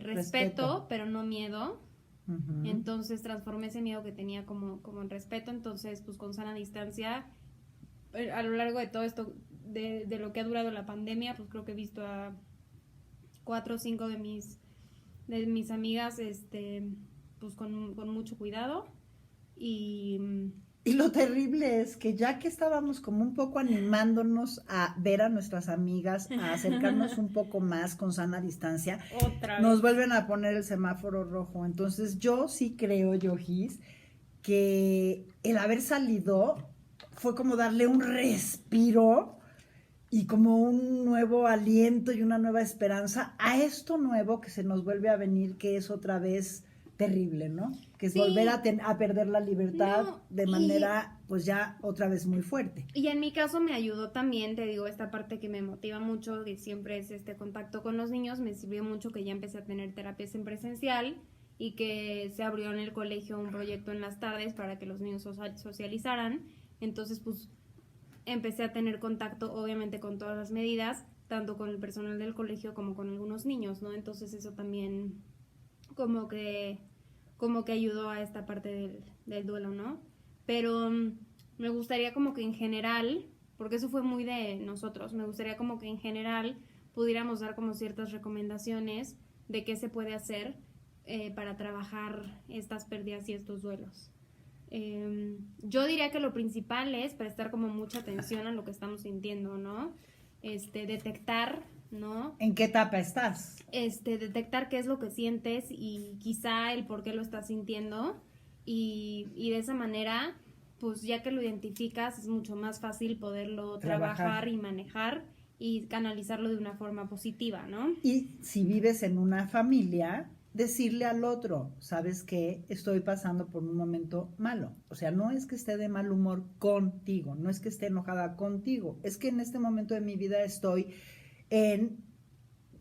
respeto, pero no miedo. Uh-huh. Entonces transformé ese miedo que tenía como en respeto. Entonces, pues con sana distancia, a lo largo de todo esto, de lo que ha durado la pandemia, pues creo que he visto a 4 o 5 de mis amigas, pues con mucho cuidado. Y lo terrible es que ya que estábamos como un poco animándonos a ver a nuestras amigas, a acercarnos un poco más con sana distancia, nos vuelven a poner el semáforo rojo. Entonces yo sí creo, Yojis, que el haber salido fue como darle un respiro y como un nuevo aliento y una nueva esperanza a esto nuevo que se nos vuelve a venir, que es otra vez terrible, ¿no? Que es volver a perder la libertad de manera, pues ya otra vez muy fuerte. Y en mi caso me ayudó también, te digo, esta parte que me motiva mucho, que siempre es este contacto con los niños, me sirvió mucho que ya empecé a tener terapias en presencial y que se abrió en el colegio un proyecto en las tardes para que los niños socializaran. Entonces, pues, empecé a tener contacto, obviamente, con todas las medidas, tanto con el personal del colegio como con algunos niños, ¿no? Entonces, eso también como que ayudó a esta parte del duelo, ¿no? Pero me gustaría como que en general, porque eso fue muy de nosotros, me gustaría como que en general pudiéramos dar como ciertas recomendaciones de qué se puede hacer para trabajar estas pérdidas y estos duelos. Yo diría que lo principal es prestar como mucha atención a lo que estamos sintiendo, ¿no? Detectar, ¿no? ¿En qué etapa estás? Detectar qué es lo que sientes y quizá el por qué lo estás sintiendo y de esa manera, pues ya que lo identificas es mucho más fácil poderlo trabajar y manejar y canalizarlo de una forma positiva, ¿no? Y si vives en una familia, decirle al otro, ¿sabes qué? Estoy pasando por un momento malo. O sea, no es que esté de mal humor contigo, no es que esté enojada contigo, es que en este momento de mi vida estoy en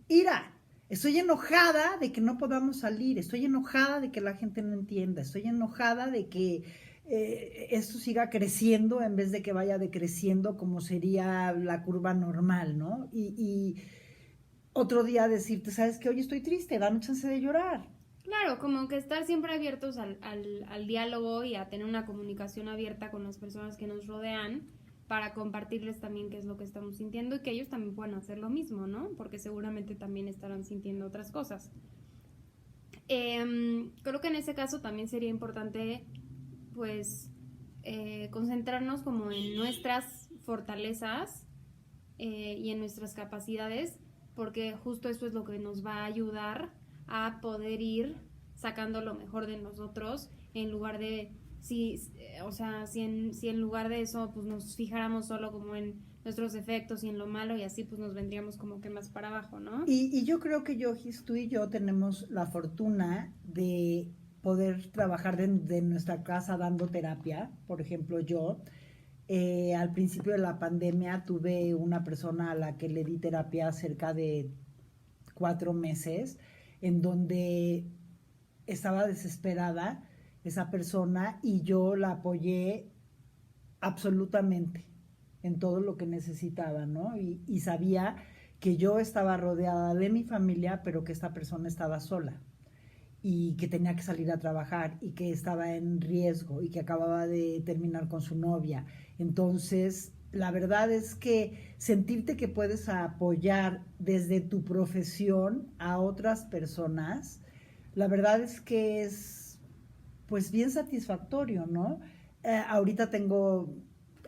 ira. Estoy enojada de que no podamos salir, estoy enojada de que la gente no entienda, estoy enojada de que esto siga creciendo en vez de que vaya decreciendo como sería la curva normal, ¿no? Y otro día decirte, ¿sabes qué? Hoy estoy triste, dame chance de llorar. Claro, como que estar siempre abiertos al diálogo y a tener una comunicación abierta con las personas que nos rodean para compartirles también qué es lo que estamos sintiendo y que ellos también puedan hacer lo mismo, ¿no? Porque seguramente también estarán sintiendo otras cosas. Creo que en ese caso también sería importante, pues, concentrarnos como en nuestras fortalezas y en nuestras capacidades, porque justo eso es lo que nos va a ayudar a poder ir sacando lo mejor de nosotros en lugar de, si en lugar de eso pues nos fijáramos solo como en nuestros defectos y en lo malo y así pues nos vendríamos como que más para abajo, ¿no? Y yo creo que Yojis, tú y yo tenemos la fortuna de poder trabajar de nuestra casa dando terapia. Por ejemplo, yo al principio de la pandemia tuve una persona a la que le di terapia cerca de 4 meses, en donde estaba desesperada esa persona y yo la apoyé absolutamente en todo lo que necesitaba, ¿no? Y sabía que yo estaba rodeada de mi familia, pero que esta persona estaba sola y que tenía que salir a trabajar y que estaba en riesgo y que acababa de terminar con su novia. Entonces, la verdad es que sentirte que puedes apoyar desde tu profesión a otras personas, la verdad es que es pues bien satisfactorio, ¿no? Ahorita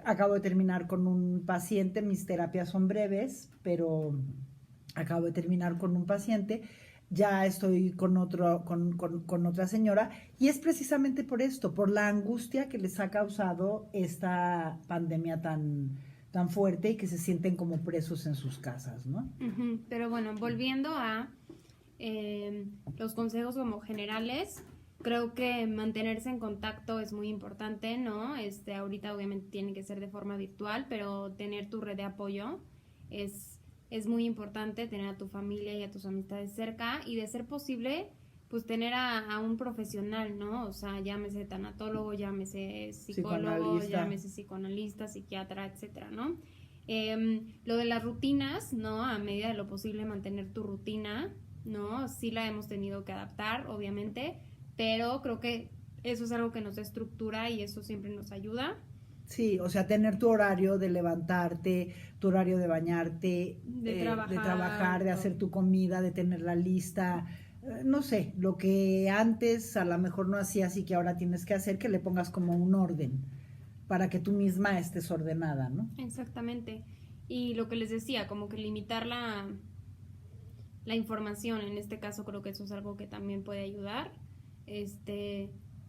acabo de terminar con un paciente, mis terapias son breves, pero acabo de terminar con un paciente, ya estoy con otra señora, y es precisamente por esto, por la angustia que les ha causado esta pandemia tan fuerte y que se sienten como presos en sus casas, ¿no? Uh-huh. Pero bueno, volviendo a los consejos como generales, creo que mantenerse en contacto es muy importante, ¿no? Ahorita obviamente tiene que ser de forma virtual, pero tener tu red de apoyo es muy importante, tener a tu familia y a tus amistades cerca y de ser posible, pues tener a un profesional, ¿no? O sea, llámese tanatólogo, llámese psicólogo, llámese psicoanalista, psiquiatra, etcétera, ¿no? Lo de las rutinas, ¿no? A medida de lo posible mantener tu rutina, ¿no? Sí la hemos tenido que adaptar, obviamente, pero creo que eso es algo que nos da estructura y eso siempre nos ayuda. Sí, o sea, tener tu horario de levantarte, tu horario de bañarte, de trabajar, de hacer tu comida, de tener la lista, no sé, lo que antes a lo mejor no hacías y que ahora tienes que hacer, que le pongas como un orden para que tú misma estés ordenada, ¿no? Exactamente. Y lo que les decía, como que limitar la información, en este caso creo que eso es algo que también puede ayudar,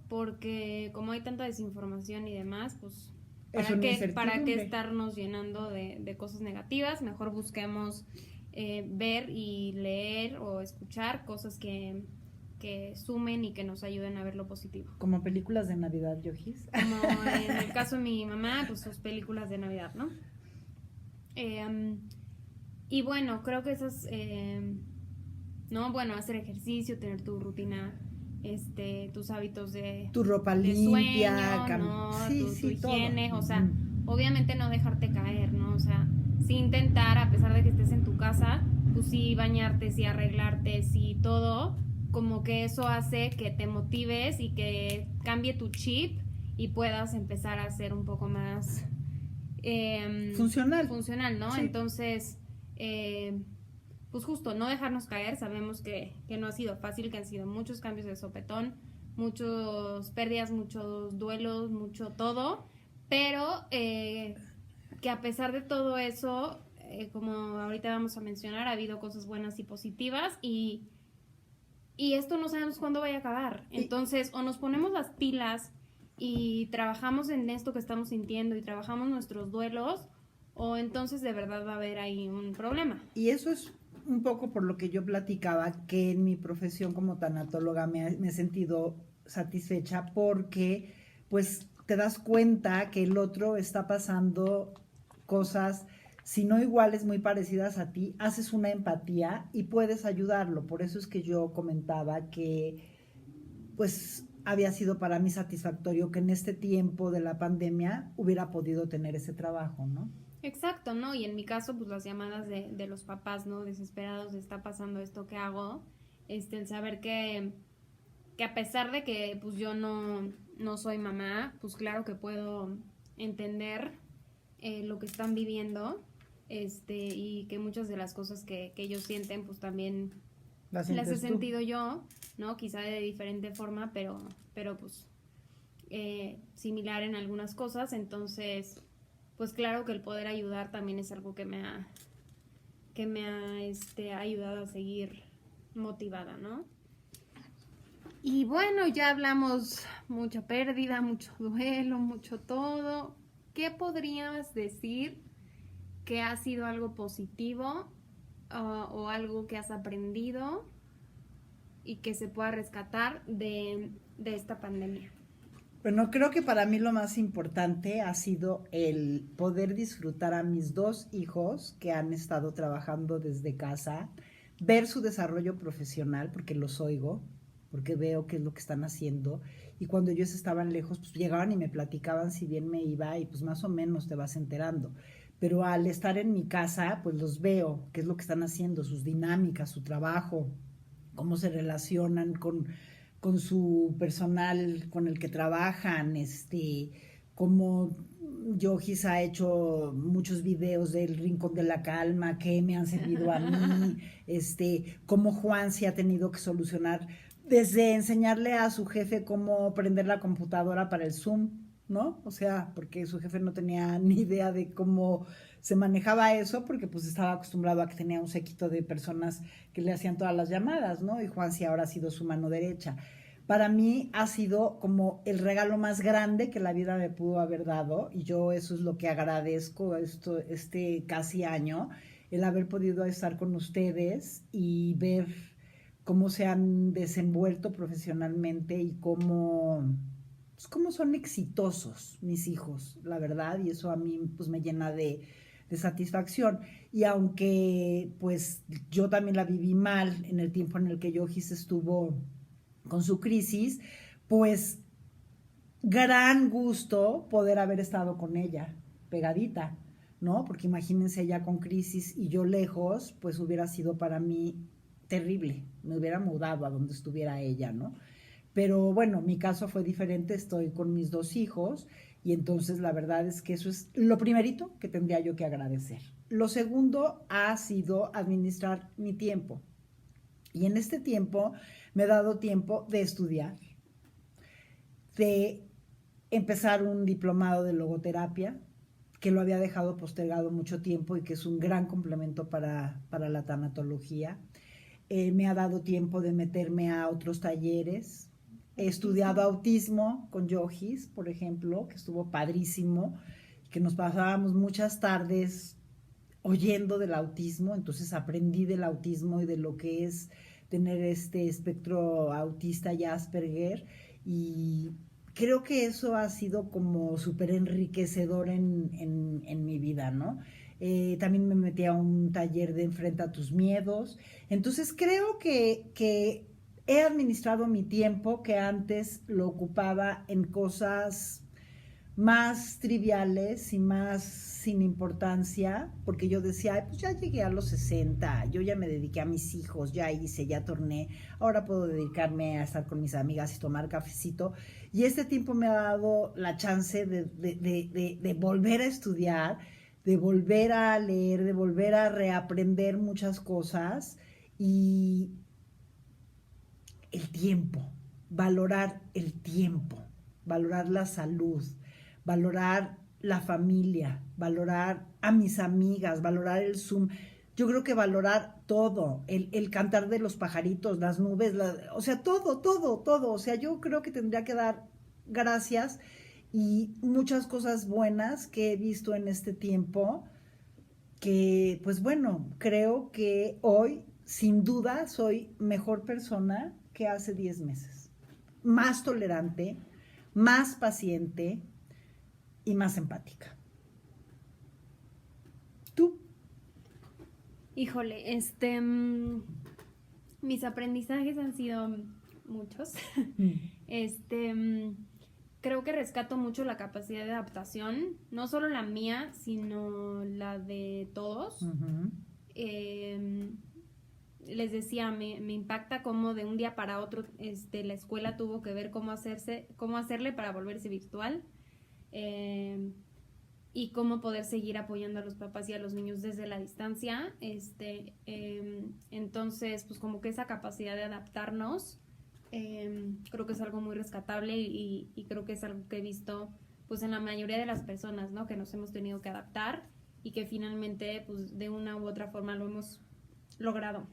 porque como hay tanta desinformación y demás, pues ¿para qué estarnos llenando de cosas negativas? Mejor busquemos ver y leer o escuchar cosas que sumen y que nos ayuden a ver lo positivo. Como películas de Navidad, Yojis. Como en el caso de mi mamá, pues sus películas de Navidad, ¿no? Y bueno, creo que esas, ¿no? Bueno, hacer ejercicio, tener tu rutina, tus hábitos de tu ropa de limpia, sueño, ¿no? Sí, tu higiene, todo. O sea, obviamente no dejarte caer, ¿no? O sea, sí intentar, a pesar de que estés en tu casa, pues sí bañarte, sí arreglarte, sí todo, como que eso hace que te motives y que cambie tu chip y puedas empezar a ser un poco más funcional, ¿no? Sí. Entonces, pues justo, no dejarnos caer, sabemos que no ha sido fácil, que han sido muchos cambios de sopetón, muchas pérdidas, muchos duelos, mucho todo, pero que a pesar de todo eso, como ahorita vamos a mencionar, ha habido cosas buenas y positivas y esto no sabemos cuándo vaya a acabar. Entonces, o nos ponemos las pilas y trabajamos en esto que estamos sintiendo y trabajamos nuestros duelos, o entonces de verdad va a haber ahí un problema. Y eso es un poco por lo que yo platicaba, que en mi profesión como tanatóloga me he sentido satisfecha porque pues te das cuenta que el otro está pasando cosas, si no iguales, muy parecidas a ti, haces una empatía y puedes ayudarlo. Por eso es que yo comentaba que pues había sido para mí satisfactorio que en este tiempo de la pandemia hubiera podido tener ese trabajo, ¿no? Exacto, ¿no? Y en mi caso, pues las llamadas de los papás, ¿no? Desesperados de está pasando esto, ¿qué hago? El saber que a pesar de que pues yo no soy mamá, pues claro que puedo entender lo que están viviendo, y que muchas de las cosas que ellos sienten, pues también las he sentido yo, ¿no? Quizá de diferente forma, pero pues similar en algunas cosas. Entonces, pues claro que el poder ayudar también es algo que me ha ayudado a seguir motivada, ¿no? Y bueno, ya hablamos mucha pérdida, mucho duelo, mucho todo. ¿Qué podrías decir que ha sido algo positivo o algo que has aprendido y que se pueda rescatar de esta pandemia? Bueno, creo que para mí lo más importante ha sido el poder disfrutar a mis 2 hijos que han estado trabajando desde casa, ver su desarrollo profesional, porque los oigo, porque veo qué es lo que están haciendo, y cuando ellos estaban lejos, pues llegaban y me platicaban si bien me iba, y pues más o menos te vas enterando. Pero al estar en mi casa, pues los veo, qué es lo que están haciendo, sus dinámicas, su trabajo, cómo se relacionan con su personal con el que trabajan, como Yojis ha hecho muchos videos del Rincón de la Calma que me han servido a mí, como Juan se ha tenido que solucionar, desde enseñarle a su jefe cómo prender la computadora para el Zoom, ¿no? O sea, porque su jefe no tenía ni idea de cómo se manejaba eso, porque pues estaba acostumbrado a que tenía un séquito de personas que le hacían todas las llamadas, ¿no? Y Juan sí ahora ha sido su mano derecha. Para mí ha sido como el regalo más grande que la vida me pudo haber dado, y yo eso es lo que agradezco este casi año, el haber podido estar con ustedes y ver cómo se han desenvuelto profesionalmente y pues, cómo son exitosos mis hijos, la verdad, y eso a mí pues me llena de satisfacción. Y aunque pues yo también la viví mal en el tiempo en el que Yohis estuvo con su crisis, pues gran gusto poder haber estado con ella, pegadita, ¿no? Porque imagínense ella con crisis y yo lejos, pues hubiera sido para mí terrible, me hubiera mudado a donde estuviera ella, ¿no? Pero bueno, mi caso fue diferente, estoy con mis 2 hijos y entonces la verdad es que eso es lo primerito que tendría yo que agradecer. Lo segundo ha sido administrar mi tiempo. Y en este tiempo me he dado tiempo de estudiar, de empezar un diplomado de logoterapia, que lo había dejado postergado mucho tiempo y que es un gran complemento para la tanatología. Me ha dado tiempo de meterme a otros talleres. He estudiado autismo con Yohis, por ejemplo, que estuvo padrísimo, que nos pasábamos muchas tardes oyendo del autismo, entonces aprendí del autismo y de lo que es tener este espectro autista y Asperger, y creo que eso ha sido como súper enriquecedor en mi vida, ¿no? También me metí a un taller de Enfrenta tus miedos. Entonces creo que he administrado mi tiempo, que antes lo ocupaba en cosas más triviales y más sin importancia, porque yo decía, ay, pues ya llegué a los 60, yo ya me dediqué a mis hijos, ya hice, ya torné, ahora puedo dedicarme a estar con mis amigas y tomar cafecito. Y este tiempo me ha dado la chance de volver a estudiar, de volver a leer, de volver a reaprender muchas cosas, y el tiempo, valorar el tiempo, valorar la salud, valorar la familia, valorar a mis amigas, valorar el Zoom. Yo creo que valorar todo, el cantar de los pajaritos, las nubes, o sea, todo, todo, todo. O sea, yo creo que tendría que dar gracias y muchas cosas buenas que he visto en este tiempo, que pues bueno, creo que hoy sin duda soy mejor persona que hace 10 meses. Más tolerante, más paciente y más empática. ¿Tú? Híjole, mis aprendizajes han sido muchos. Creo que rescato mucho la capacidad de adaptación, no solo la mía, sino la de todos. Les decía, me impacta cómo de un día para otro la escuela tuvo que ver cómo hacerle para volverse virtual, y cómo poder seguir apoyando a los papás y a los niños desde la distancia. Entonces, pues como que esa capacidad de adaptarnos, creo que es algo muy rescatable, y creo que es algo que he visto pues en la mayoría de las personas, ¿no? Que nos hemos tenido que adaptar y que finalmente pues de una u otra forma lo hemos logrado.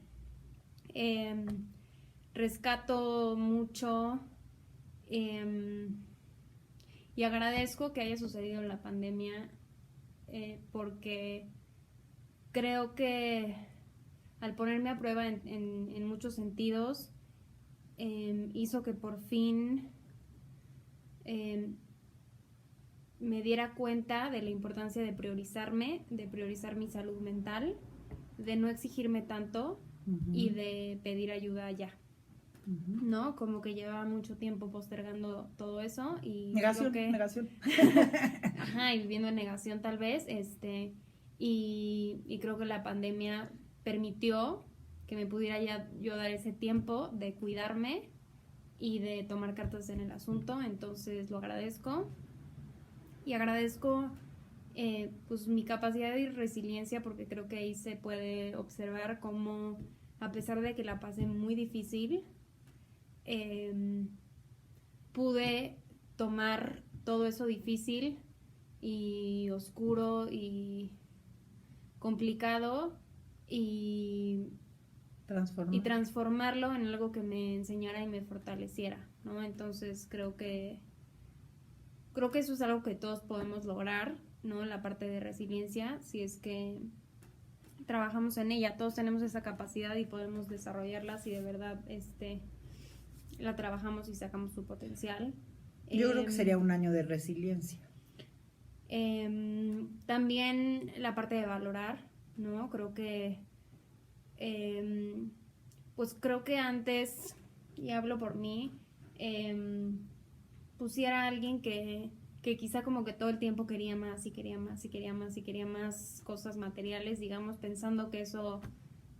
Rescato mucho y agradezco que haya sucedido la pandemia, porque creo que al ponerme a prueba en muchos sentidos, hizo que por fin me diera cuenta de la importancia de priorizarme, de priorizar mi salud mental, de no exigirme tanto y de pedir ayuda ya. ¿No? Como que llevaba mucho tiempo postergando todo eso y negación. Ajá, y viviendo en negación tal vez, y creo que la pandemia permitió que me pudiera ya yo dar ese tiempo de cuidarme y de tomar cartas en el asunto. Entonces lo agradezco, y agradezco pues mi capacidad de resiliencia, porque creo que ahí se puede observar cómo, a pesar de que la pasé muy difícil, pude tomar todo eso difícil y oscuro y complicado y transformarlo en algo que me enseñara y me fortaleciera, ¿no? Entonces creo que eso es algo que todos podemos lograr, ¿no? La parte de resiliencia, si es que trabajamos en ella, todos tenemos esa capacidad y podemos desarrollarla si de verdad la trabajamos y sacamos su potencial. Yo creo que sería un año de resiliencia. También la parte de valorar, ¿no? Creo que pues creo que antes, y hablo por mí, pues sí era alguien que quizá como que todo el tiempo quería más y quería más y quería más y quería más cosas materiales, digamos, pensando que eso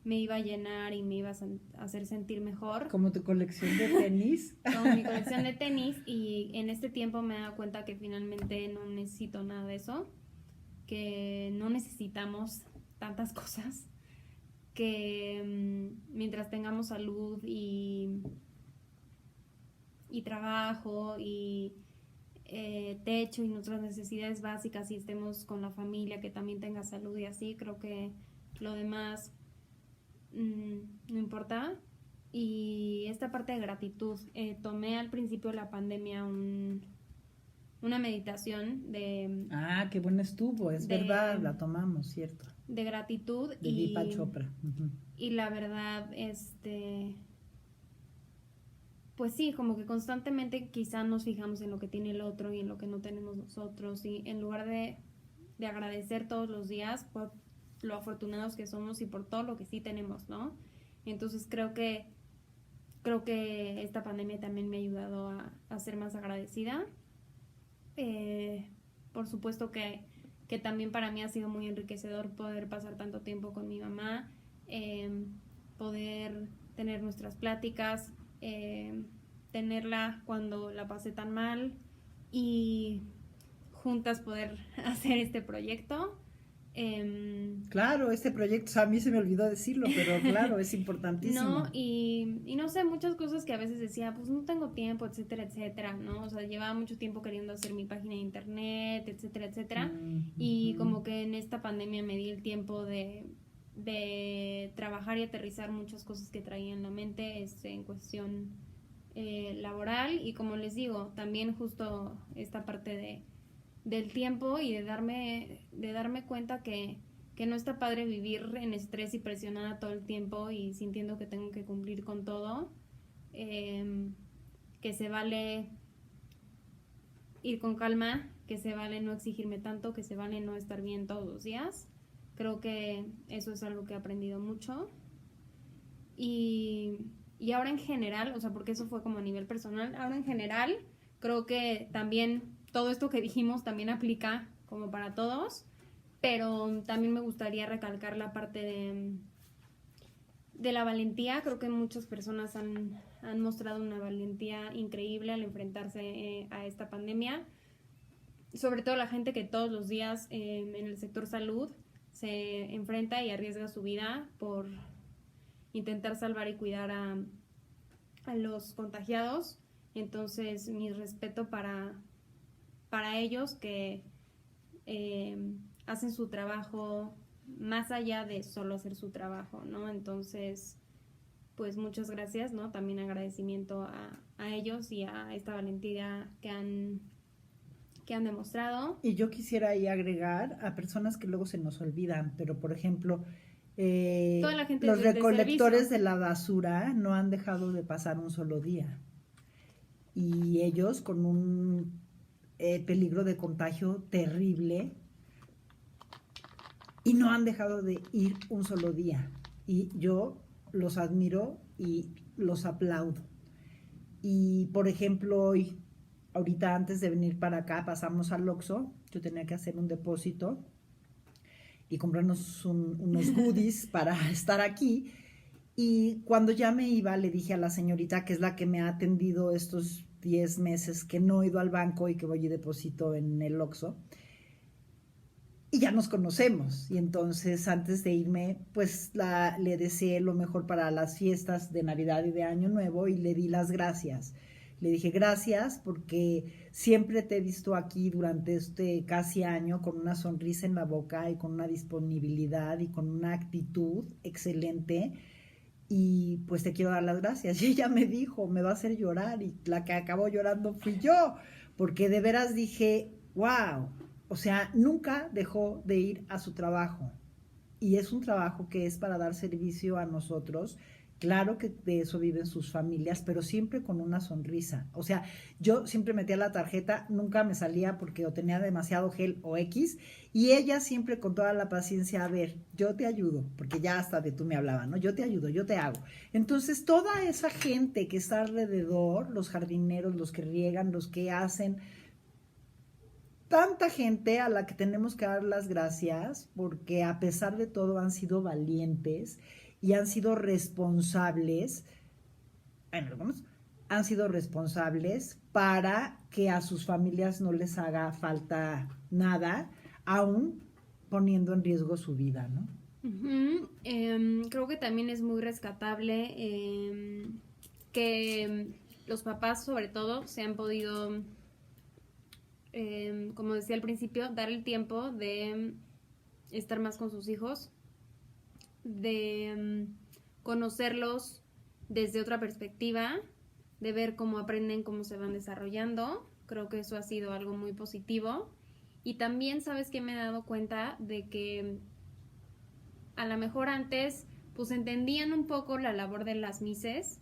me iba a llenar y me iba a hacer sentir mejor. Como tu colección de tenis. Como mi colección de tenis, y en este tiempo me he dado cuenta que finalmente no necesito nada de eso, que no necesitamos tantas cosas, que mientras tengamos salud y trabajo y techo y nuestras necesidades básicas y estemos con la familia que también tenga salud y así, creo que lo demás no importa. Y esta parte de gratitud, tomé al principio de la pandemia una meditación de... Qué buena estuvo, es verdad, la tomamos, cierto. De gratitud. De Deepak Chopra. Uh-huh. Y la verdad, pues sí, como que constantemente quizá nos fijamos en lo que tiene el otro y en lo que no tenemos nosotros, y en lugar de agradecer todos los días por lo afortunados que somos y por todo lo que sí tenemos, ¿no? Entonces creo que esta pandemia también me ha ayudado a ser más agradecida. Por supuesto que también para mí ha sido muy enriquecedor poder pasar tanto tiempo con mi mamá, poder tener nuestras pláticas, tenerla cuando la pasé tan mal y juntas poder hacer este proyecto. Claro, este proyecto, o sea, a mí se me olvidó decirlo, pero claro, es importantísimo. No, y no sé, muchas cosas que a veces decía, pues no tengo tiempo, etcétera, etcétera, ¿no? O sea, llevaba mucho tiempo queriendo hacer mi página de internet, etcétera, etcétera, y como que en esta pandemia me di el tiempo de trabajar y aterrizar muchas cosas que traía en la mente en cuestión laboral, y como les digo, también justo esta parte del tiempo y de darme cuenta que no está padre vivir en estrés y presionada todo el tiempo y sintiendo que tengo que cumplir con todo, que se vale ir con calma, que se vale no exigirme tanto, que se vale no estar bien todos los días. Creo que eso es algo que he aprendido mucho. Y ahora en general, o sea, porque eso fue como a nivel personal, ahora en general creo que también todo esto que dijimos también aplica como para todos, pero también me gustaría recalcar la parte de la valentía. Creo que muchas personas han mostrado una valentía increíble al enfrentarse a esta pandemia, sobre todo la gente que todos los días en el sector salud se enfrenta y arriesga su vida por intentar salvar y cuidar a los contagiados. Entonces, mi respeto para ellos que hacen su trabajo más allá de solo hacer su trabajo, ¿no? Entonces, pues muchas gracias, ¿no? También agradecimiento a ellos y a esta valentía que han demostrado. Y yo quisiera ahí agregar a personas que luego se nos olvidan, pero por ejemplo, toda la gente los recolectores de de la basura no han dejado de pasar un solo día. Y ellos con un peligro de contagio terrible, y no han dejado de ir un solo día. Y yo los admiro y los aplaudo. Y por ejemplo, hoy, ahorita antes de venir para acá, pasamos al Oxxo. Yo tenía que hacer un depósito y comprarnos unos goodies para estar aquí. Y cuando ya me iba, le dije a la señorita, que es la que me ha atendido estos 10 meses que no he ido al banco y que voy y deposito en el Oxxo, y ya nos conocemos, y entonces antes de irme pues le deseé lo mejor para las fiestas de Navidad y de Año Nuevo y le di las gracias. Le dije, gracias, porque siempre te he visto aquí durante este casi año con una sonrisa en la boca y con una disponibilidad y con una actitud excelente. Y pues te quiero dar las gracias. Y ella me dijo, me va a hacer llorar. Y la que acabó llorando fui yo, porque de veras dije, wow. O sea, nunca dejó de ir a su trabajo. Y es un trabajo que es para dar servicio a nosotros. Claro que de eso viven sus familias, pero siempre con una sonrisa. O sea, yo siempre metía la tarjeta, nunca me salía porque o tenía demasiado gel o X, y ella siempre con toda la paciencia, a ver, yo te ayudo, porque ya hasta de tú me hablaban, ¿no? Yo te ayudo, yo te hago. Entonces, toda esa gente que está alrededor, los jardineros, los que riegan, los que hacen, tanta gente a la que tenemos que dar las gracias porque a pesar de todo han sido valientes y han sido responsables, bueno, algunos han sido responsables para que a sus familias no les haga falta nada, aún poniendo en riesgo su vida, ¿no? Creo que también es muy rescatable que los papás sobre todo se han podido, como decía al principio, dar el tiempo de estar más con sus hijos, de conocerlos desde otra perspectiva, de ver cómo aprenden, cómo se van desarrollando. Creo que eso ha sido algo muy positivo. Y también, ¿sabes qué? Me he dado cuenta de que a lo mejor antes pues entendían un poco la labor de las mises,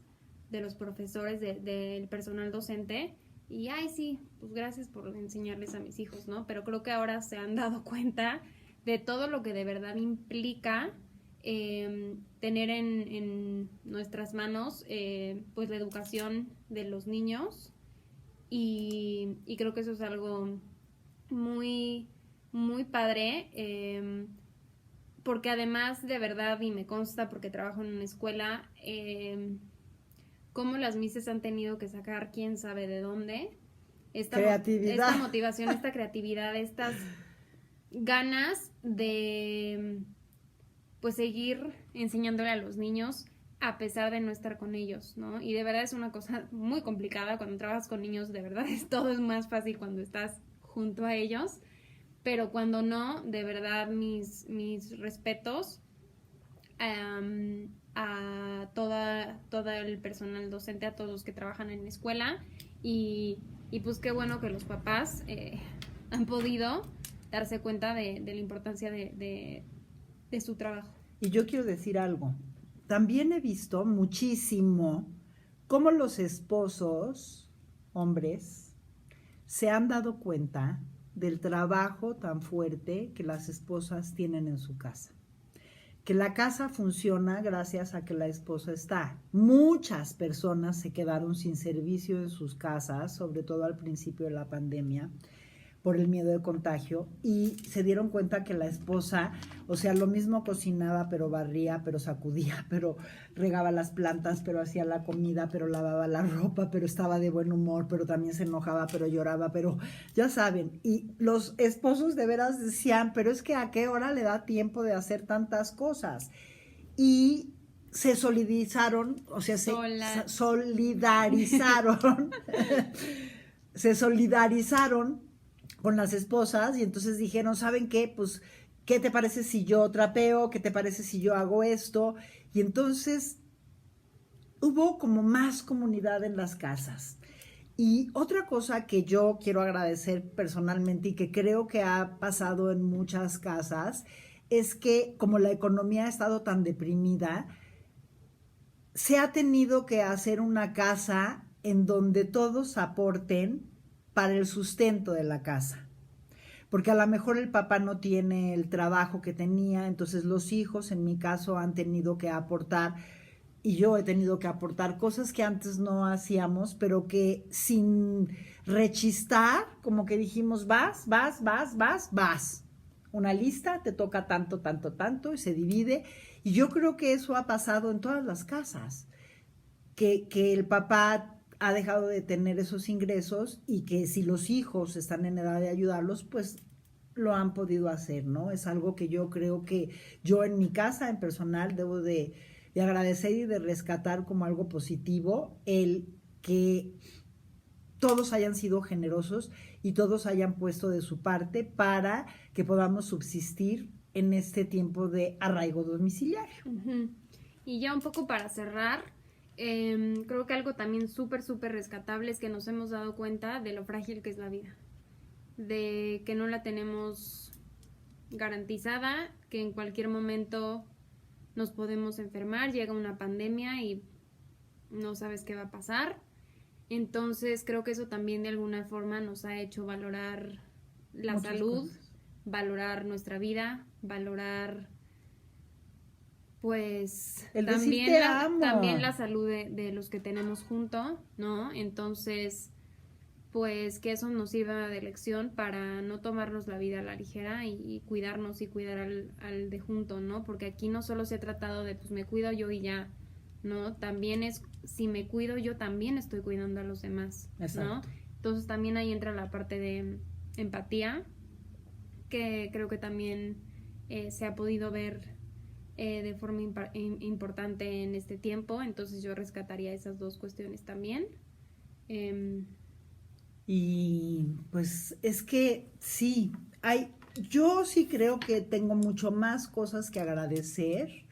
de los profesores, del personal docente, y ay sí, pues gracias por enseñarles a mis hijos, ¿no? Pero creo que ahora se han dado cuenta de todo lo que de verdad implica tener en nuestras manos pues la educación de los niños, y creo que eso es algo muy, muy padre, porque además de verdad, y me consta porque trabajo en una escuela, cómo las mises han tenido que sacar quién sabe de dónde Creatividad. esta motivación, esta creatividad, estas ganas de pues seguir enseñándole a los niños a pesar de no estar con ellos, ¿no? Y de verdad es una cosa muy complicada cuando trabajas con niños, de verdad todo es más fácil cuando estás junto a ellos, pero cuando no, de verdad mis respetos a todo el personal docente, a todos los que trabajan en la escuela, y pues qué bueno que los papás han podido darse cuenta de la importancia de su trabajo. Y yo quiero decir algo, también he visto muchísimo cómo los esposos, hombres, se han dado cuenta del trabajo tan fuerte que las esposas tienen en su casa. Que la casa funciona gracias a que la esposa está. Muchas personas se quedaron sin servicio en sus casas, sobre todo al principio de la pandemia, por el miedo de contagio, y se dieron cuenta que la esposa, o sea, lo mismo cocinaba, pero barría, pero sacudía, pero regaba las plantas, pero hacía la comida, pero lavaba la ropa, pero estaba de buen humor, pero también se enojaba, pero lloraba, pero ya saben, y los esposos de veras decían, pero es que ¿a qué hora le da tiempo de hacer tantas cosas? Y se solidarizaron, o sea, se solidarizaron con las esposas, y entonces dijeron, ¿saben qué? Pues, ¿qué te parece si yo trapeo? ¿Qué te parece si yo hago esto? Y entonces hubo como más comunidad en las casas. Y otra cosa que yo quiero agradecer personalmente y que creo que ha pasado en muchas casas es que como la economía ha estado tan deprimida, se ha tenido que hacer una casa en donde todos aporten para el sustento de la casa. Porque a lo mejor el papá no tiene el trabajo que tenía, entonces los hijos, en mi caso, han tenido que aportar, y yo he tenido que aportar cosas que antes no hacíamos, pero que sin rechistar, como que dijimos, vas. Una lista, te toca tanto, y se divide. Y yo creo que eso ha pasado en todas las casas, que el papá ha dejado de tener esos ingresos y que si los hijos están en edad de ayudarlos, pues lo han podido hacer, ¿no? Es algo que yo creo que yo en mi casa, en personal, debo de agradecer y de rescatar como algo positivo, el que todos hayan sido generosos y todos hayan puesto de su parte para que podamos subsistir en este tiempo de arraigo domiciliario. Uh-huh. Y ya un poco para cerrar, creo que algo también súper, súper rescatable es que nos hemos dado cuenta de lo frágil que es la vida, de que no la tenemos garantizada, que en cualquier momento nos podemos enfermar, llega una pandemia y no sabes qué va a pasar. Entonces creo que eso también de alguna forma nos ha hecho valorar la Muchas salud, cosas. valorar nuestra vida, valorar pues El decir también te la, amo. también la salud de los que tenemos junto, ¿no? Entonces, pues que eso nos sirva de lección para no tomarnos la vida a la ligera y cuidarnos y cuidar al de junto, ¿no? Porque aquí no solo se ha tratado de pues me cuido yo y ya, ¿no? También es, si me cuido yo también estoy cuidando a los demás, Exacto. ¿no? Entonces también ahí entra la parte de empatía, que creo que también se ha podido ver de forma importante en este tiempo. Entonces yo rescataría esas dos cuestiones también. Y pues es que sí, yo sí creo que tengo mucho más cosas que agradecer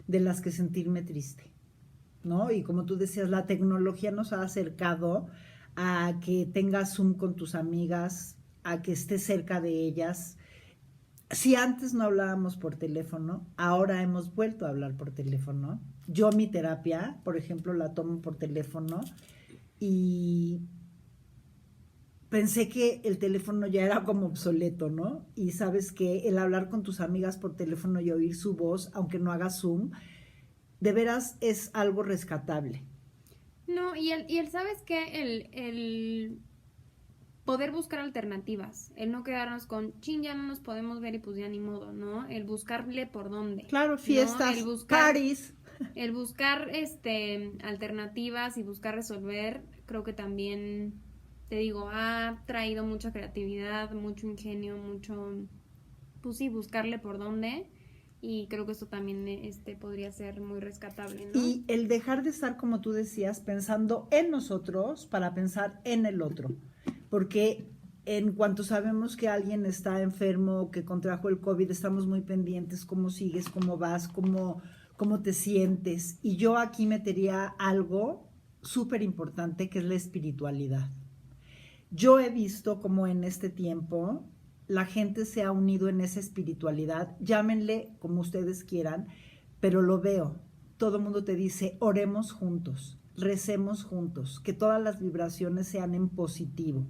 de las que sentirme triste, ¿no? Y como tú decías, la tecnología nos ha acercado a que tengas Zoom con tus amigas, a que estés cerca de ellas. Si antes no hablábamos por teléfono, ahora hemos vuelto a hablar por teléfono. Yo mi terapia, por ejemplo, la tomo por teléfono y pensé que el teléfono ya era como obsoleto, ¿no? Y sabes que el hablar con tus amigas por teléfono y oír su voz, aunque no hagas Zoom, de veras es algo rescatable. No, y el ¿sabes qué? El poder buscar alternativas, el no quedarnos con, chin, ya no nos podemos ver y pues ya ni modo, ¿no? El buscarle por dónde. Claro, fiestas, ¿no? parties. El buscar alternativas y buscar resolver, creo que también, te digo, ha traído mucha creatividad, mucho ingenio, mucho, pues sí, buscarle por dónde. Y creo que esto también podría ser muy rescatable, ¿no? Y el dejar de estar, como tú decías, pensando en nosotros para pensar en el otro. Porque en cuanto sabemos que alguien está enfermo, que contrajo el COVID, estamos muy pendientes, cómo sigues, cómo vas, cómo te sientes. Y yo aquí metería algo súper importante que es la espiritualidad. Yo he visto cómo en este tiempo la gente se ha unido en esa espiritualidad, llámenle como ustedes quieran, pero lo veo. Todo el mundo te dice, oremos juntos, recemos juntos, que todas las vibraciones sean en positivo.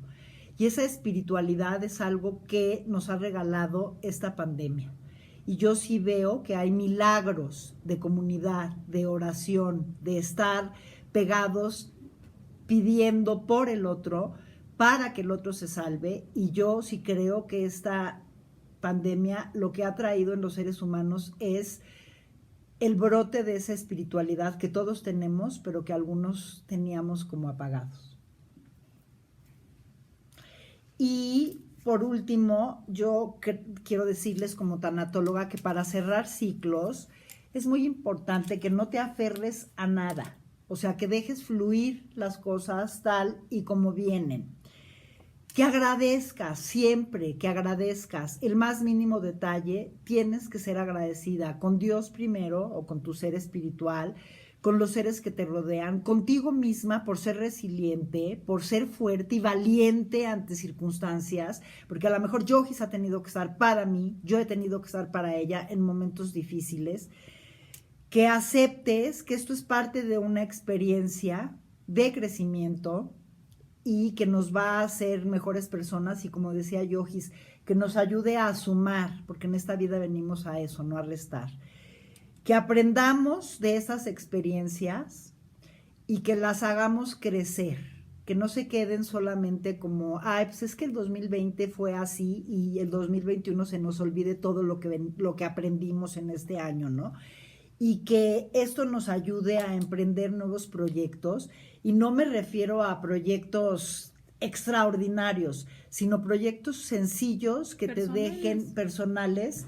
Y esa espiritualidad es algo que nos ha regalado esta pandemia. Y yo sí veo que hay milagros de comunidad, de oración, de estar pegados pidiendo por el otro, para que el otro se salve. Y yo sí creo que esta pandemia lo que ha traído en los seres humanos es el brote de esa espiritualidad que todos tenemos, pero que algunos teníamos como apagados. Y por último, yo quiero decirles como tanatóloga que para cerrar ciclos es muy importante que no te aferres a nada, o sea, que dejes fluir las cosas tal y como vienen. Que agradezcas siempre, que agradezcas el más mínimo detalle, tienes que ser agradecida con Dios primero o con tu ser espiritual, con los seres que te rodean, contigo misma por ser resiliente, por ser fuerte y valiente ante circunstancias, porque a lo mejor Yohis ha tenido que estar para mí, yo he tenido que estar para ella en momentos difíciles, que aceptes que esto es parte de una experiencia de crecimiento, y que nos va a hacer mejores personas y como decía Yohis, que nos ayude a sumar, porque en esta vida venimos a eso, no a restar. Que aprendamos de esas experiencias y que las hagamos crecer, que no se queden solamente como, ay, pues es que el 2020 fue así y el 2021 se nos olvide todo lo que aprendimos en este año, ¿no? Y que esto nos ayude a emprender nuevos proyectos, y no me refiero a proyectos extraordinarios, sino proyectos sencillos que te dejen personales,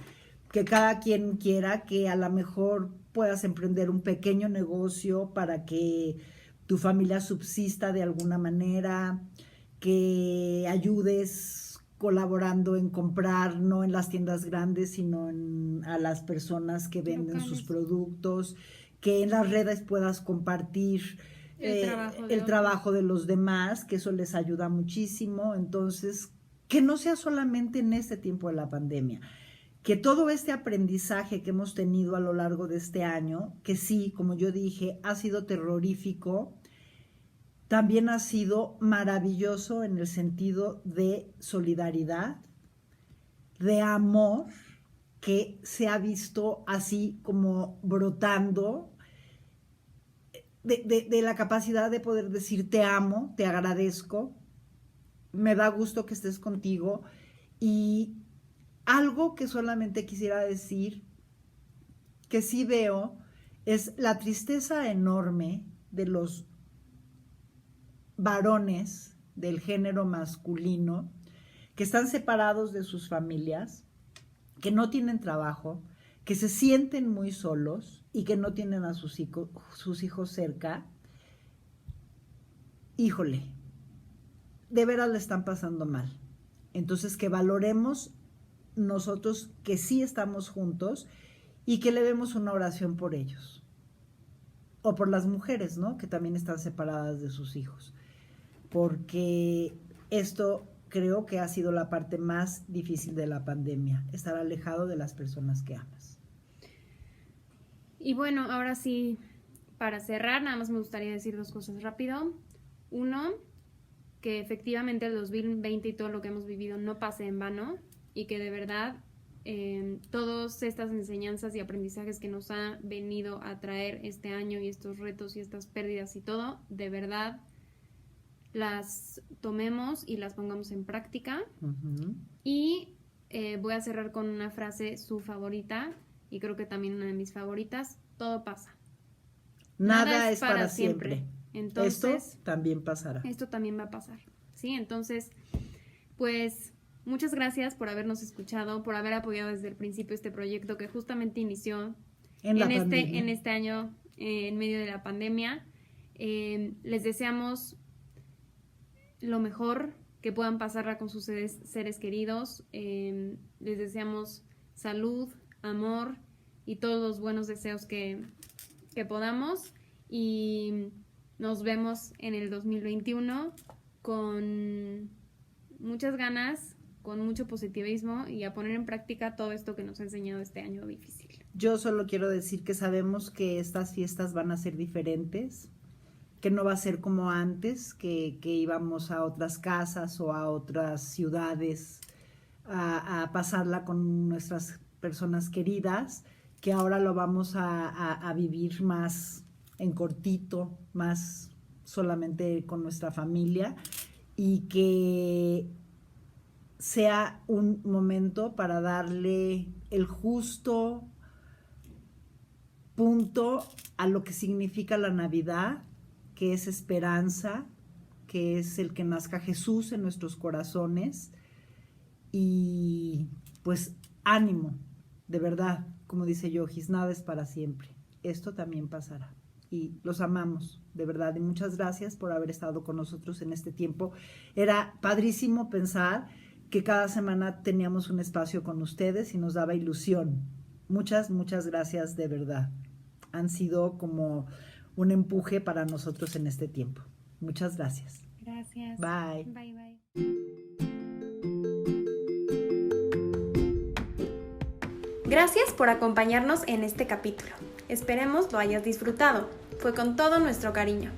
que cada quien quiera, que a lo mejor puedas emprender un pequeño negocio para que tu familia subsista de alguna manera, que ayudes colaborando en comprar, no en las tiendas grandes, sino a las personas que venden sus productos, que en las redes puedas compartir el trabajo de los demás, que eso les ayuda muchísimo. Entonces, que no sea solamente en este tiempo de la pandemia, que todo este aprendizaje que hemos tenido a lo largo de este año, que sí, como yo dije, ha sido terrorífico, también ha sido maravilloso en el sentido de solidaridad, de amor, que se ha visto así como brotando, de la capacidad de poder decir te amo, te agradezco, me da gusto que estés contigo. Y algo que solamente quisiera decir, que sí veo, es la tristeza enorme de los varones del género masculino que están separados de sus familias, que no tienen trabajo, que se sienten muy solos y que no tienen a sus hijos cerca. Híjole, de veras le están pasando mal. Entonces, que valoremos nosotros que sí estamos juntos y que le demos una oración por ellos. O por las mujeres, ¿no? Que también están separadas de sus hijos. Porque esto creo que ha sido la parte más difícil de la pandemia, estar alejado de las personas que amas. Y bueno, ahora sí, para cerrar, nada más me gustaría decir 2 cosas rápido. 1, que efectivamente el 2020 y todo lo que hemos vivido no pase en vano y que de verdad todas estas enseñanzas y aprendizajes que nos ha venido a traer este año y estos retos y estas pérdidas y todo, de verdad las tomemos y las pongamos en práctica. Uh-huh. Y voy a cerrar con una frase, su favorita, y creo que también una de mis favoritas: todo pasa. Nada es para siempre. Entonces, esto también pasará. Esto también va a pasar, ¿sí? Entonces, pues, muchas gracias por habernos escuchado, por haber apoyado desde el principio este proyecto que justamente inició en este año, en medio de la pandemia. Les deseamos lo mejor, que puedan pasarla con sus seres queridos. Les deseamos salud, amor y todos los buenos deseos que podamos. Y nos vemos en el 2021 con muchas ganas, con mucho positivismo y a poner en práctica todo esto que nos ha enseñado este año difícil. Yo solo quiero decir que sabemos que estas fiestas van a ser diferentes, que no va a ser como antes, que íbamos a otras casas o a otras ciudades a pasarla con nuestras personas queridas, que ahora lo vamos a vivir más en cortito, más solamente con nuestra familia, y que sea un momento para darle el justo punto a lo que significa la Navidad, que es esperanza, que es el que nazca Jesús en nuestros corazones. Y pues ánimo, de verdad, como dice Yohis, nada es para siempre, esto también pasará. Y los amamos, de verdad, y muchas gracias por haber estado con nosotros en este tiempo. Era padrísimo pensar que cada semana teníamos un espacio con ustedes y nos daba ilusión. Muchas, muchas gracias, de verdad. Han sido como un empuje para nosotros en este tiempo. Muchas gracias. Gracias. Bye. Bye, bye. Gracias por acompañarnos en este capítulo. Esperemos lo hayas disfrutado. Fue con todo nuestro cariño.